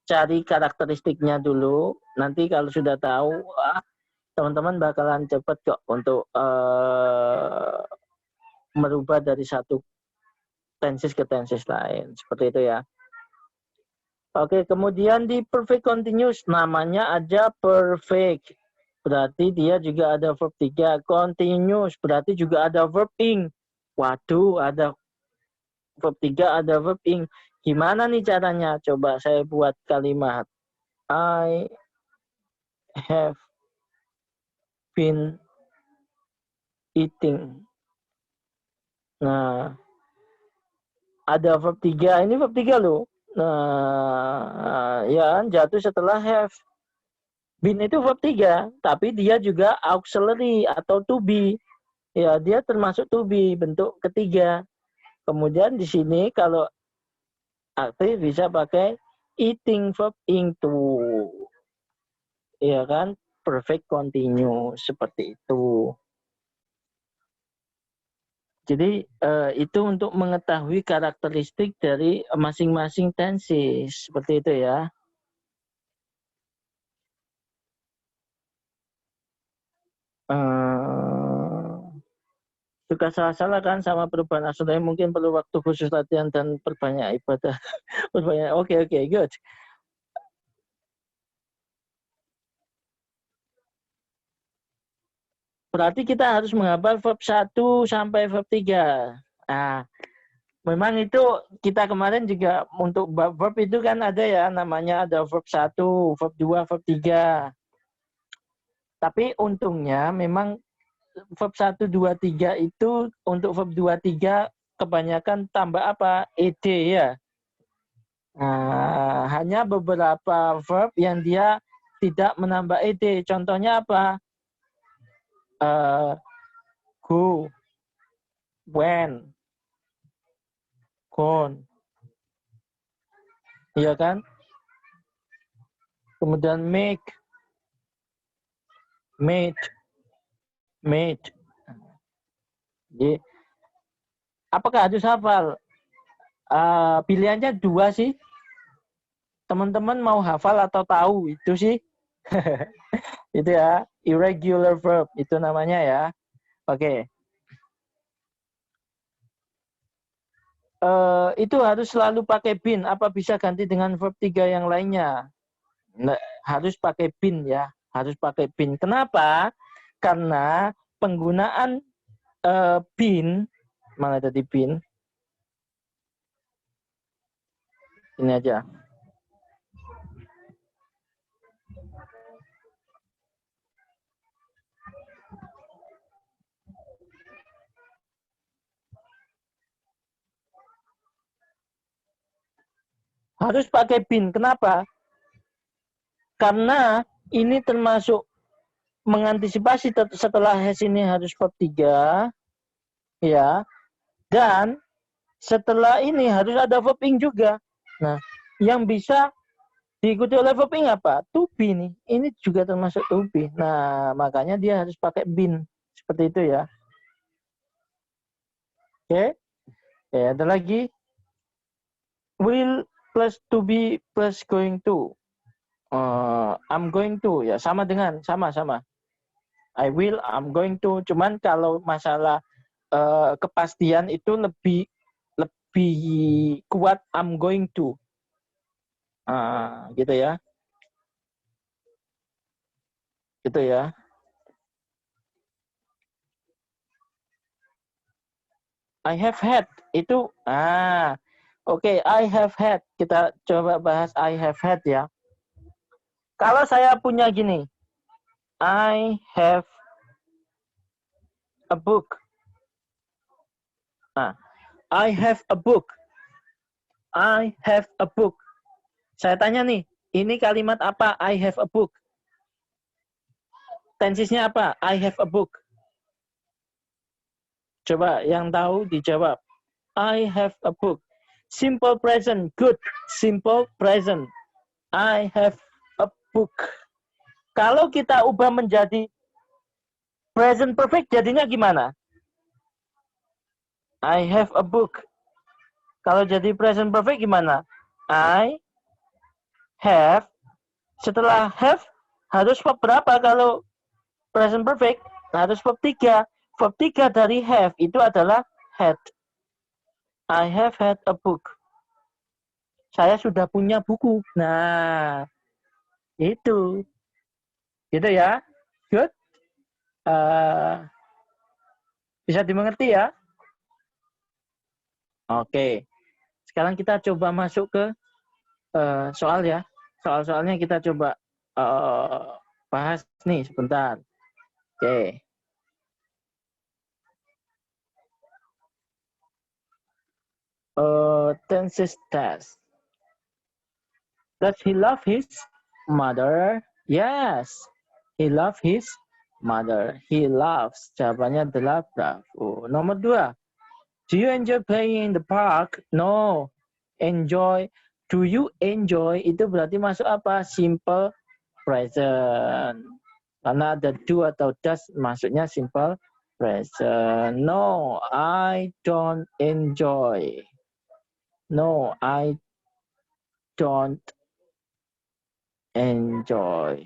cari karakteristiknya dulu. Nanti kalau sudah tahu, teman-teman bakalan cepat kok untuk merubah dari satu tenses ke tenses lain. Seperti itu ya. Oke, kemudian di perfect continuous namanya aja perfect. Berarti dia juga ada verb 3. Continuous berarti juga ada verb ing. Waduh, ada verb 3, ada verb ing. Gimana nih caranya? Coba saya buat kalimat. I have been eating. Nah, ada verb 3. Ini verb 3 loh. Nah, ya jatuh setelah have. Been itu verb 3, tapi dia juga auxiliary atau to be. Ya, dia termasuk to be, bentuk ketiga. Kemudian di sini kalau aktif bisa pakai eating verb ing to. Ya kan? Perfect continuous seperti itu. Jadi itu untuk mengetahui karakteristik dari masing-masing tenses. Seperti itu ya. Suka salah-salah kan sama perubahan asal, mungkin perlu waktu khusus latihan dan perbanyak ibadah. Oke, good. Berarti kita harus menghafal verb 1 sampai verb 3. Nah, memang itu kita kemarin juga untuk verb itu kan ada ya, namanya ada verb 1, verb 2, verb 3. Tapi untungnya memang verb 1, 2, 3 itu untuk verb 2, 3 kebanyakan tambah apa? Ed ya. Nah, hanya beberapa verb yang dia tidak menambah ed. Contohnya apa? Go, when, gone. Iya kan? Kemudian make, made, made. Jadi, apakah harus hafal? Pilihannya dua sih. Teman-teman mau hafal atau tahu itu sih. Itu ya, irregular verb itu namanya ya. Oke. Itu harus selalu pakai been. Apa bisa ganti dengan verb 3 yang lainnya? Nah, harus pakai been ya. Harus pakai been. Kenapa? Karena penggunaan been, mana tadi been? Ini aja. Harus pakai been. Kenapa? Karena ini termasuk mengantisipasi setelah has ini harus verb 3 ya. Dan setelah ini harus ada verb ing juga. Nah, yang bisa diikuti oleh verb ing apa? To be nih. Ini juga termasuk to be. Nah, makanya dia harus pakai been. Seperti itu ya. Oke. Ya, ada lagi. Will plus to be plus going to. I'm going to. Ya, sama. I will, I'm going to. Cuman kalau masalah kepastian itu lebih kuat I'm going to. Gitu ya. Gitu ya. I have had itu oke, I have had. Kita coba bahas I have had ya. Kalau saya punya gini, I have a book. I have a book. I have a book. Saya tanya nih, ini kalimat apa? I have a book. Tensisnya apa? I have a book. Coba yang tahu dijawab. I have a book. Simple present. Good. Simple present. I have a book. Kalau kita ubah menjadi present perfect, jadinya gimana? I have a book. Kalau jadi present perfect gimana? I have. Setelah have, harus verb berapa kalau present perfect? Harus verb 3. Verb 3 dari have itu adalah had. I have had a book. Saya sudah punya buku. Nah, itu. Gitu ya. Good. Bisa dimengerti ya? Oke. Sekarang kita coba masuk ke soal ya. Soal-soalnya kita coba bahas nih sebentar. Oke. Tenses test. Does he love his mother? Yes. He loves his mother. He loves. Jawabannya adalah bravo. Nomor 2. Do you enjoy playing in the park? No. Enjoy. Do you enjoy? Itu berarti masuk apa? Simple present. Karena ada do atau does, masuknya simple present. No, I don't enjoy. No, I don't enjoy.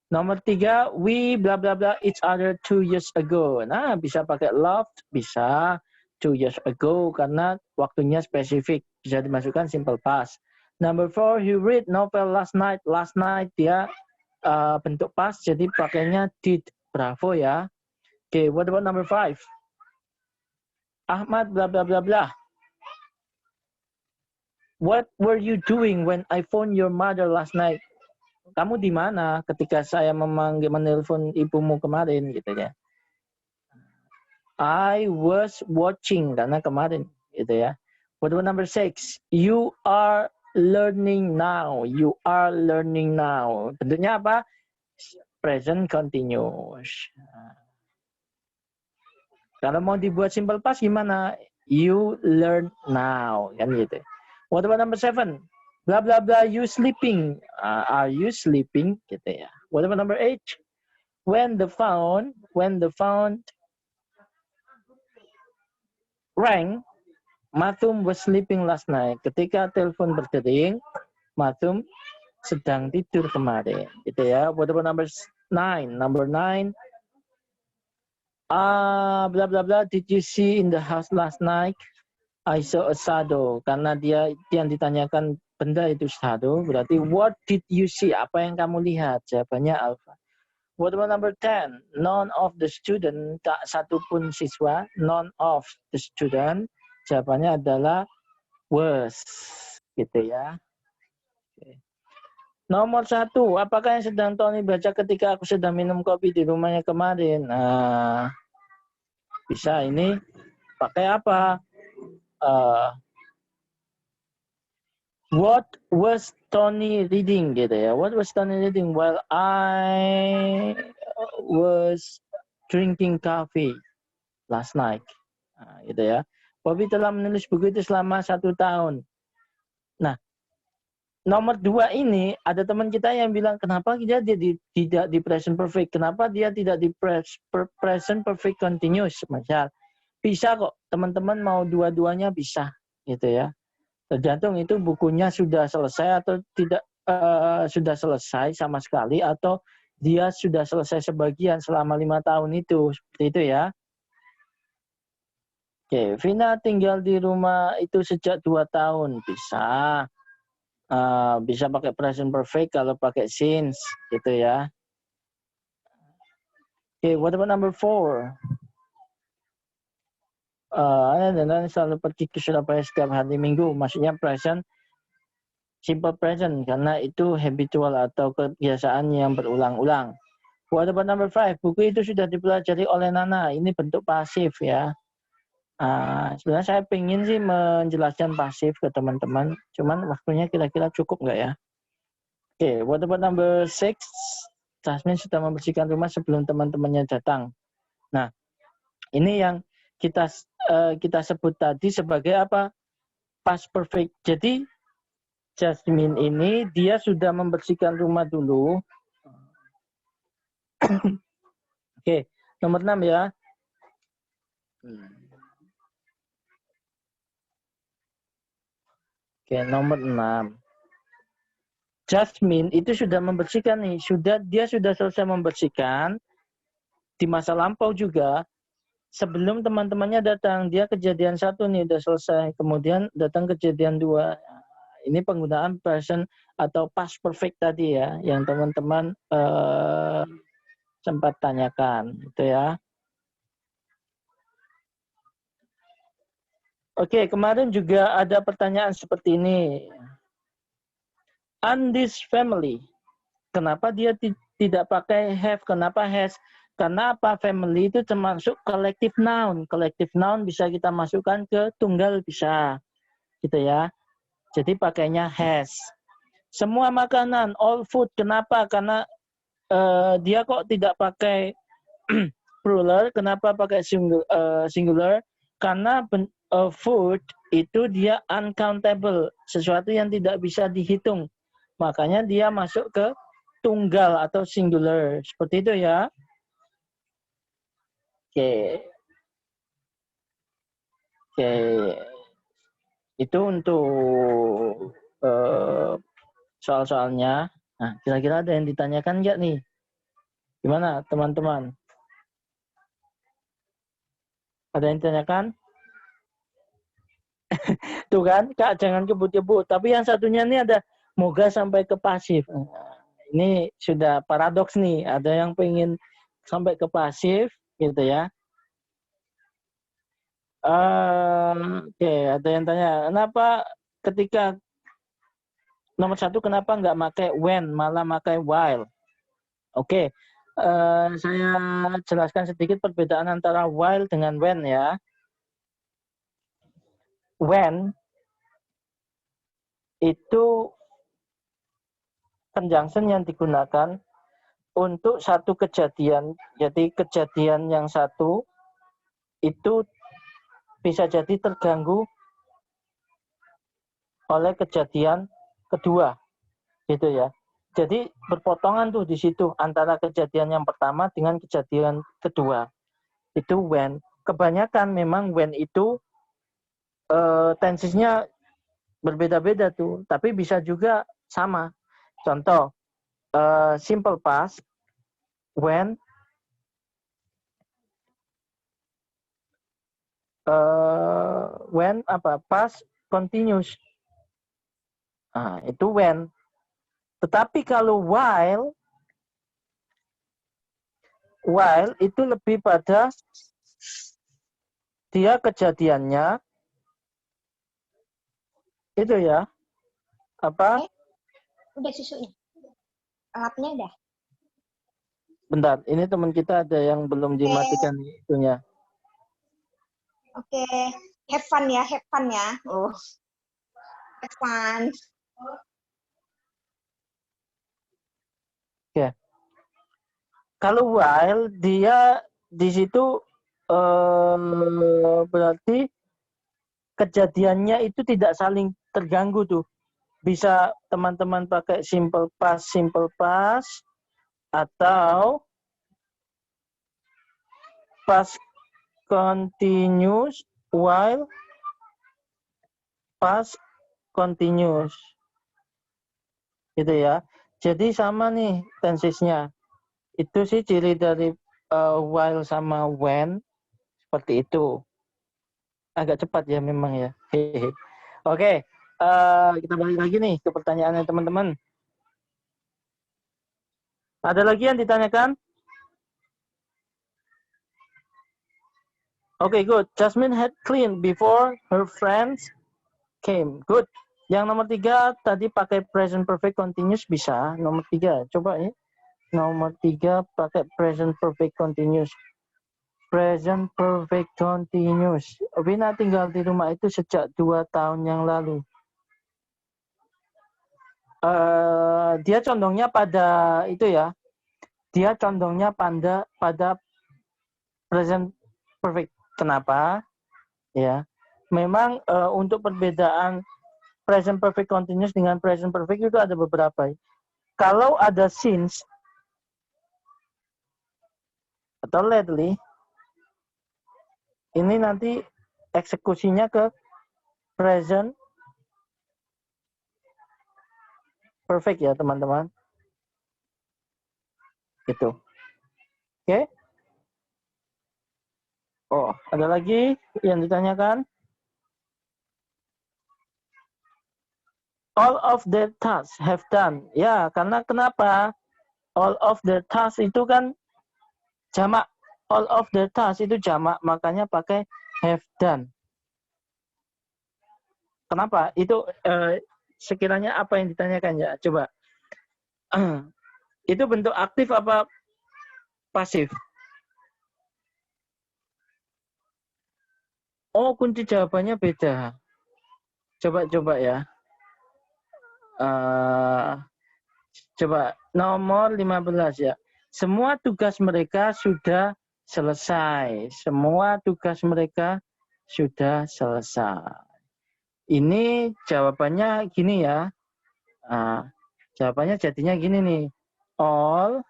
Nomor 3, we bla bla bla each other 2 years ago. Nah, bisa pakai loved, bisa 2 years ago karena waktunya spesifik. Bisa dimasukkan simple past. Number 4, he read novel last night. Last night dia bentuk past, jadi pakainya did. Bravo ya. Okay, what about number 5? Ahmad bla bla bla bla. What were you doing when I phoned your mother last night? Kamu di mana ketika saya menelpon ibumu kemarin gitu ya. I was watching karena kemarin gitu ya. What about number 6? You are learning now. You are learning now. Bentuknya apa? Present continuous. Kalau mau dibuat simple past gimana? You learn now. Kan gitu. What about number 7? Blah blah blah, you sleeping. Are you sleeping? Gitu ya. What about number 8? When the phone rang, Mathum was sleeping last night. Ketika telepon berdering, Mathum sedang tidur kemarin. Gitu ya. What about number 9? Number 9. Blah blah blah. Did you see in the house last night? I saw a shadow. Karena dia yang ditanyakan benda itu shadow, berarti what did you see? Apa yang kamu lihat? Jawabannya alpha. What about number 10? None of the student, tak satu pun siswa. None of the student. Jawabannya adalah was. Gitu ya. Okay. Nomor 1, apakah yang sedang Tony baca ketika aku sedang minum kopi di rumahnya kemarin? Bisa ini pakai apa? What was Tony reading gitu ya? What was Tony reading while I was drinking coffee last night? Gitu ya. Bobby telah menulis buku itu selama 1 tahun. Nah, nomor 2 ini ada teman kita yang bilang kenapa dia tidak di present perfect? Kenapa dia tidak di present perfect continuous? Misal, bisa kok teman-teman mau dua-duanya bisa gitu ya. Tergantung itu bukunya sudah selesai atau tidak sudah selesai sama sekali atau dia sudah selesai sebagian selama 5 tahun itu. Seperti itu ya. Oke, Vina tinggal di rumah itu sejak 2 tahun. Bisa. Bisa pakai present perfect kalau pakai since gitu ya. Oke, what about number 4? Dan selalu pergi ke Surabaya setiap hari Minggu. Maksudnya present, simple present karena itu habitual atau kebiasaan yang berulang-ulang. What about number 5? Buku itu sudah dipelajari oleh Nana. Ini bentuk pasif ya. Sebenarnya saya pengen sih menjelaskan pasif ke teman-teman. Cuman waktunya kira-kira cukup nggak ya? Oke, what about number 6? Jasmine sudah membersihkan rumah sebelum teman-temannya datang. Nah, ini yang kita sebut tadi sebagai apa? Past perfect. Jadi Jasmine ini dia sudah membersihkan rumah dulu. Oke, nomor 6 ya. Oke, nomor 6. Jasmine itu sudah membersihkan nih, dia sudah selesai membersihkan di masa lampau juga. Sebelum teman-temannya datang, dia kejadian 1 nih udah selesai, kemudian datang kejadian 2. Ini penggunaan present atau past perfect tadi ya, yang teman-teman sempat tanyakan, gitu ya. Oke, kemarin juga ada pertanyaan seperti ini. Andy's family. Kenapa dia tidak pakai have? Kenapa has? Karena apa? Family itu termasuk collective noun. Collective noun bisa kita masukkan ke tunggal bisa, gitu ya. Jadi pakainya has. Semua makanan, all food. Kenapa? Karena dia kok tidak pakai plural. Kenapa pakai singular? Karena food itu dia uncountable, sesuatu yang tidak bisa dihitung. Makanya dia masuk ke tunggal atau singular. Seperti itu ya. Oke. Itu untuk soal-soalnya. Nah, kira-kira ada yang ditanyakan nggak nih? Gimana teman-teman? Ada yang ditanyakan? Tuh kan, Kak, jangan kebut-kebut. Tapi yang satunya ini ada moga sampai ke pasif. Ini sudah paradoks nih. Ada yang pengen sampai ke pasif, gitu ya. Oke, ada yang tanya, kenapa ketika nomor 1 kenapa nggak pakai when, malah pakai while? Oke, saya jelaskan sedikit perbedaan antara while dengan when ya. When itu conjunction yang digunakan untuk satu kejadian. Jadi kejadian yang satu itu bisa jadi terganggu oleh kejadian kedua, gitu ya. Jadi berpotongan tuh di situ antara kejadian yang pertama dengan kejadian kedua. Itu when. Kebanyakan memang when itu tensesnya berbeda-beda tuh, tapi bisa juga sama. Contoh, simple past when past continuous. Nah, itu when. Tetapi kalau while itu lebih pada dia kejadiannya itu ya, apa? Udah susunya. Lapnya udah. Bentar, ini teman kita ada yang belum dimatikan itunya. Oke. Have fun ya, have fun ya. Oh. Have fun. Oke. Kalau while dia di situ berarti kejadiannya itu tidak saling terganggu tuh. Bisa teman-teman pakai simple past atau past continuous while past continuous. Gitu ya. Jadi sama nih tensesnya. Itu sih ciri dari while sama when seperti itu. Agak cepat ya memang ya. Oke, kita balik lagi nih ke pertanyaannya teman-teman. Ada lagi yang ditanyakan? Oke, good. Jasmine had cleaned before her friends came. Good. Yang nomor 3 tadi pakai present perfect continuous bisa. Nomor 3, coba ya. Nomor 3 pakai present perfect continuous. Present perfect continuous. Wina tinggal di rumah itu sejak 2 tahun yang lalu. Dia condongnya pada itu ya. Dia condongnya pada present perfect. Kenapa? Ya. Memang untuk perbedaan present perfect continuous dengan present perfect itu ada beberapa. Kalau ada since atau lately, ini nanti eksekusinya ke present perfect ya teman-teman. Gitu. Oke? Oh, ada lagi yang ditanyakan? All of their tasks have done. Ya, karena kenapa? All of their tasks itu kan jamak. All of their tasks itu jamak, makanya pakai have done. Kenapa? Itu sekiranya apa yang ditanyakan ya? Coba. Itu bentuk aktif apa pasif? Oh, kunci jawabannya beda. Coba ya. Coba nomor 15 ya. Semua tugas mereka sudah selesai. Semua tugas mereka sudah selesai. Ini jawabannya gini ya. Jawabannya jadinya gini nih. All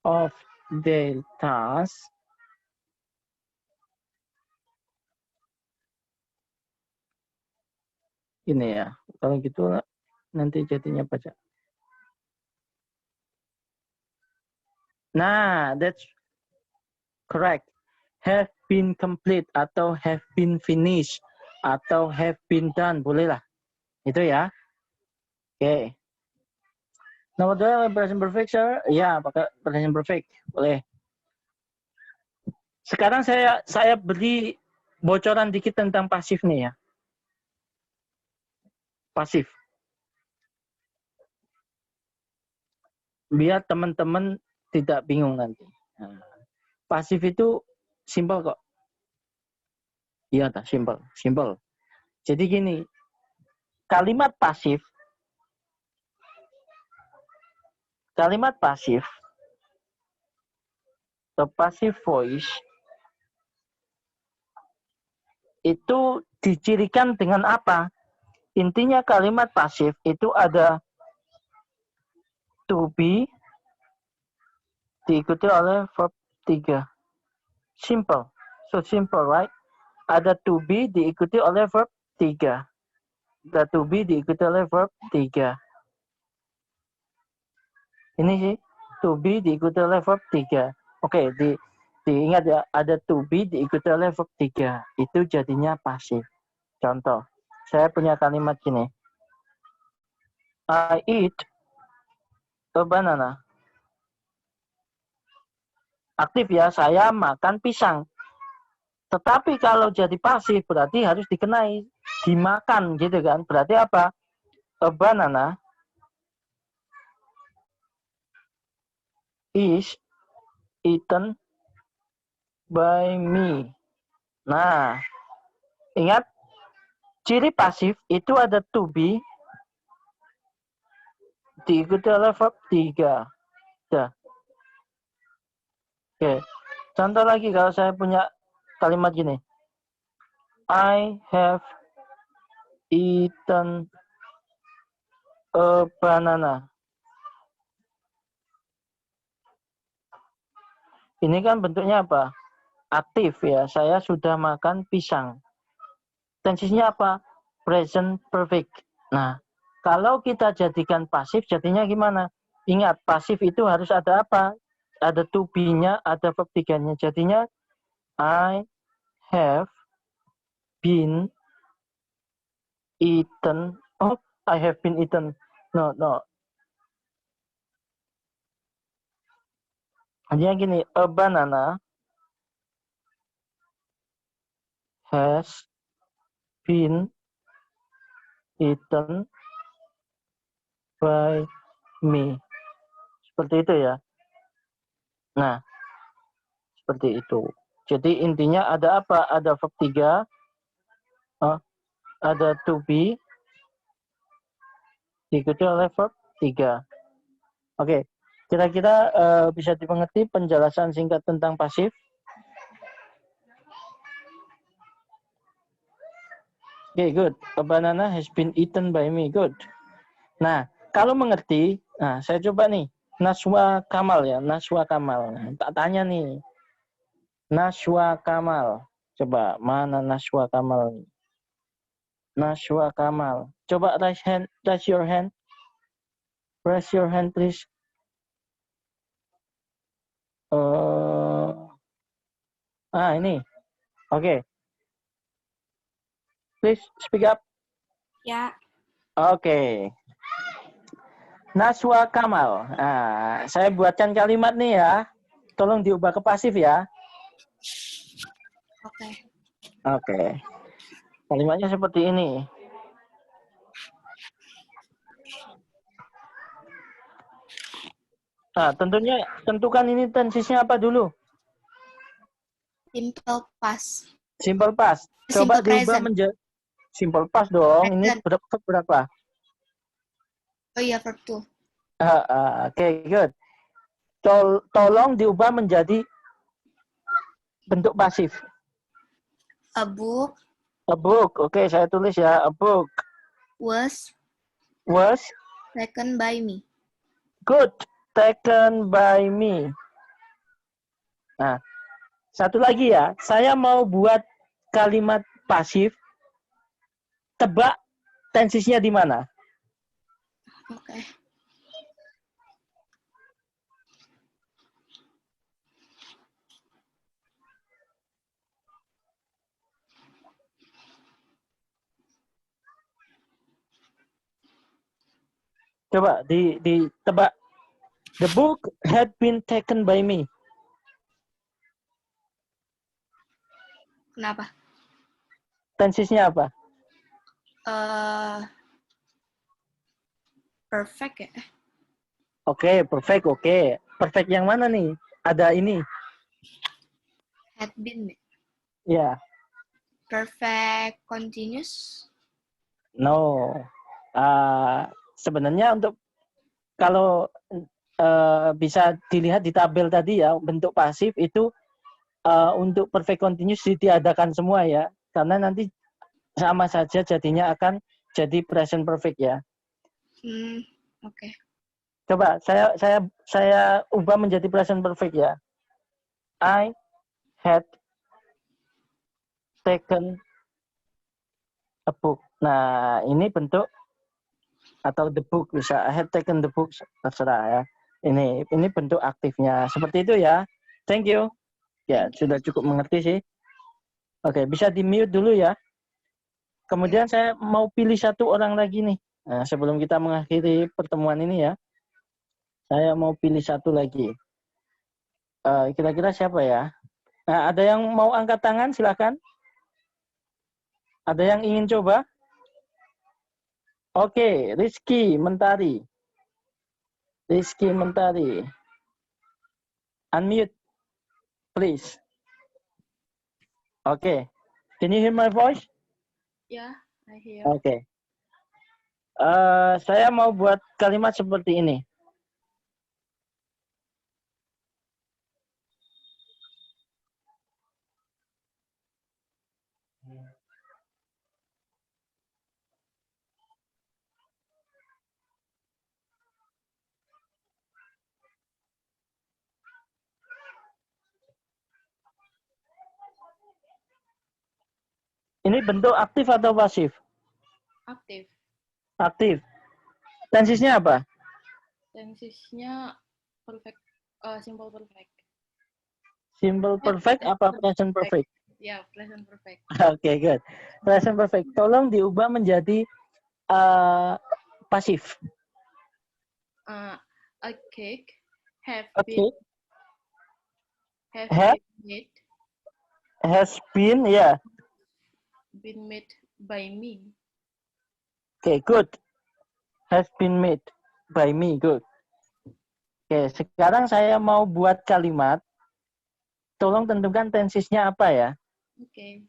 of the tasks ini ya. Kalau gitu nanti jadinya baca. Nah, that's correct. Have been complete atau have been finished atau have been done. Boleh lah. Itu ya. Oke. Nomor 2, present perfect, sir. Ya, pakai present perfect. Boleh. Sekarang saya beri bocoran dikit tentang pasif nih ya. Pasif. Biar teman-teman tidak bingung nanti. Nah, pasif itu simple kok. Iya, simple. Jadi gini, kalimat pasif the passive voice itu dicirikan dengan apa? Intinya kalimat pasif itu ada to be diikuti oleh verb 3. Simple. So simple, right? Ada to be diikuti oleh verb 3. Ada to be diikuti oleh verb 3. Ini sih, to be diikuti oleh verb 3. Oke, diingat ya, ada to be diikuti oleh verb 3. Itu jadinya pasif. Contoh, saya punya kalimat gini. I eat a banana. Aktif ya, saya makan pisang. Tetapi kalau jadi pasif berarti harus dikenai, dimakan gitu kan. Berarti apa? A banana is eaten by me. Nah, ingat, ciri pasif itu ada to be diikuti oleh verb 3. Dah. Oke. Contoh lagi kalau saya punya kalimat gini. I have eaten a banana. Ini kan bentuknya apa? Aktif ya. Saya sudah makan pisang. Tensinya apa? Present perfect. Nah, kalau kita jadikan pasif, jadinya gimana? Ingat, pasif itu harus ada apa? Ada to be-nya, ada verb 3-nya. Jadinya, I have been eaten. Oh, I have been eaten. No. Jadinya gini, a banana has been eaten by me. Seperti itu ya. Nah, seperti itu. Jadi intinya ada apa? Ada verb 3, ada to be, diikuti oleh verb 3. Oke, kira-kira bisa dimengerti penjelasan singkat tentang pasif? Oke, good. A banana has been eaten by me. Good. Nah, kalau mengerti, nah saya coba nih. Naswa Kamal ya, Naswa Kamal. Nah, tak tanya nih. Naswa Kamal. Coba, mana Naswa Kamal nih? Naswa Kamal. Coba raise your hand. Raise your hand, please. Ini. Oke. Please speak up. Ya. Oke. Naswa Kamal. Nah, saya buatkan kalimat nih ya. Tolong diubah ke pasif ya. Oke. Kalimatnya seperti ini. Nah, tentukan ini tensisnya apa dulu? Simple past. Simple past. Coba Simple diubah present. menjadi simple past dong. Ini berapa? Oh iya, verb 2. Oke, good. Tolong diubah menjadi bentuk pasif. A book A book. Oke, saya tulis ya. A book was was taken by me. good. Taken by me. Nah, satu lagi ya. Saya mau buat kalimat pasif. Tebak tensisnya di mana? Oke. Coba ditebak. The book had been taken by me. Kenapa? Tensisnya apa? Perfect ya? Oke, perfect. Oke. Perfect yang mana nih? Ada ini. Had been. Ya. Perfect continuous. No. Sebenarnya untuk kalau bisa dilihat di tabel tadi ya, bentuk pasif itu untuk perfect continuous ditiadakan semua ya, karena nanti sama saja jadinya akan jadi present perfect ya. Oke. Coba saya ubah menjadi present perfect ya. I had taken a book. Nah, ini bentuk atau the book bisa. I had taken the book, terserah ya. Ini bentuk aktifnya. Seperti itu ya. Thank you. Ya, sudah cukup mengerti sih. Oke, bisa di-mute dulu ya. Kemudian saya mau pilih satu orang lagi nih. Nah, sebelum kita mengakhiri pertemuan ini ya. Saya mau pilih satu lagi. Kira-kira siapa ya? Nah, ada yang mau angkat tangan? Silakan. Ada yang ingin coba? Oke, Rizky Mentari. Rizky Mentari. Unmute, please. Oke. Can you hear my voice? Ya, I hear. Oke. Saya mau buat kalimat seperti ini. Ini bentuk aktif atau pasif? Aktif. Aktif. Tensisnya apa? Tensisnya perfect, simple perfect. Simple perfect apa present perfect? Ya, present perfect. Oke, good. Present perfect. Tolong diubah menjadi pasif. A cake have Oke. been made. Has been, ya. Been made by me. Oke, good. Has been made by me, good. Oke, sekarang saya mau buat kalimat. Tolong tentukan tensisnya apa ya? Oke.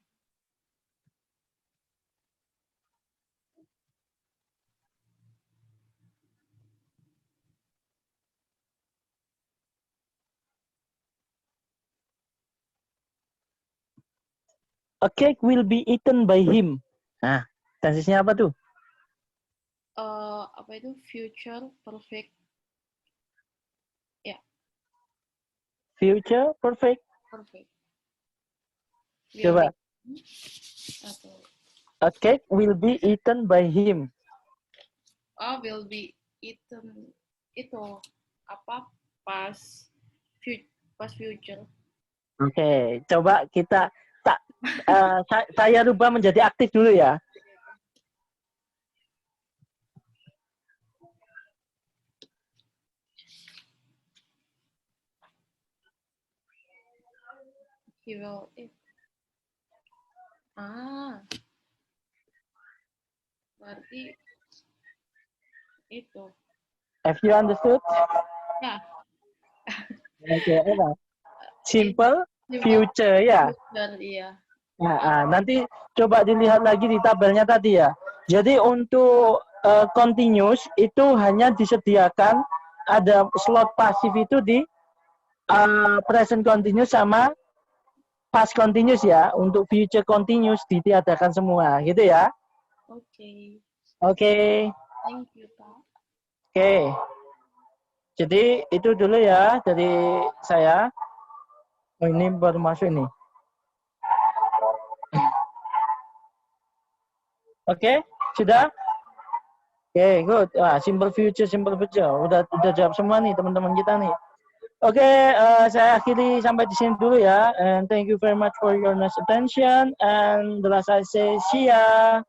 A cake will be eaten by him. Nah, tensisnya apa tuh? Apa itu future perfect? Ya. Future perfect. Perfect. Coba. Atau A cake will be eaten by him. will be eaten itu apa pas future. Oke, coba kita saya rubah menjadi aktif dulu ya. He will eat. Berarti itu. Have you understood? Ya. Oke, apa? Simple future ya. Future, iya. Nah, nanti coba dilihat lagi di tabelnya tadi ya. Jadi untuk continuous itu hanya disediakan ada slot pasif itu di present continuous sama past continuous ya. Untuk future continuous ditiadakan semua, gitu ya. Oke. Oke. Thank you, Pak. Oke. Jadi itu dulu ya dari saya. Oh, ini baru masuk ini. Oke, sudah? Oke, good. Simple future. Udah jawab semua nih teman-teman kita nih. Oke, saya akhiri sampai di sini dulu ya. And thank you very much for your nice attention. And the last I say, see ya.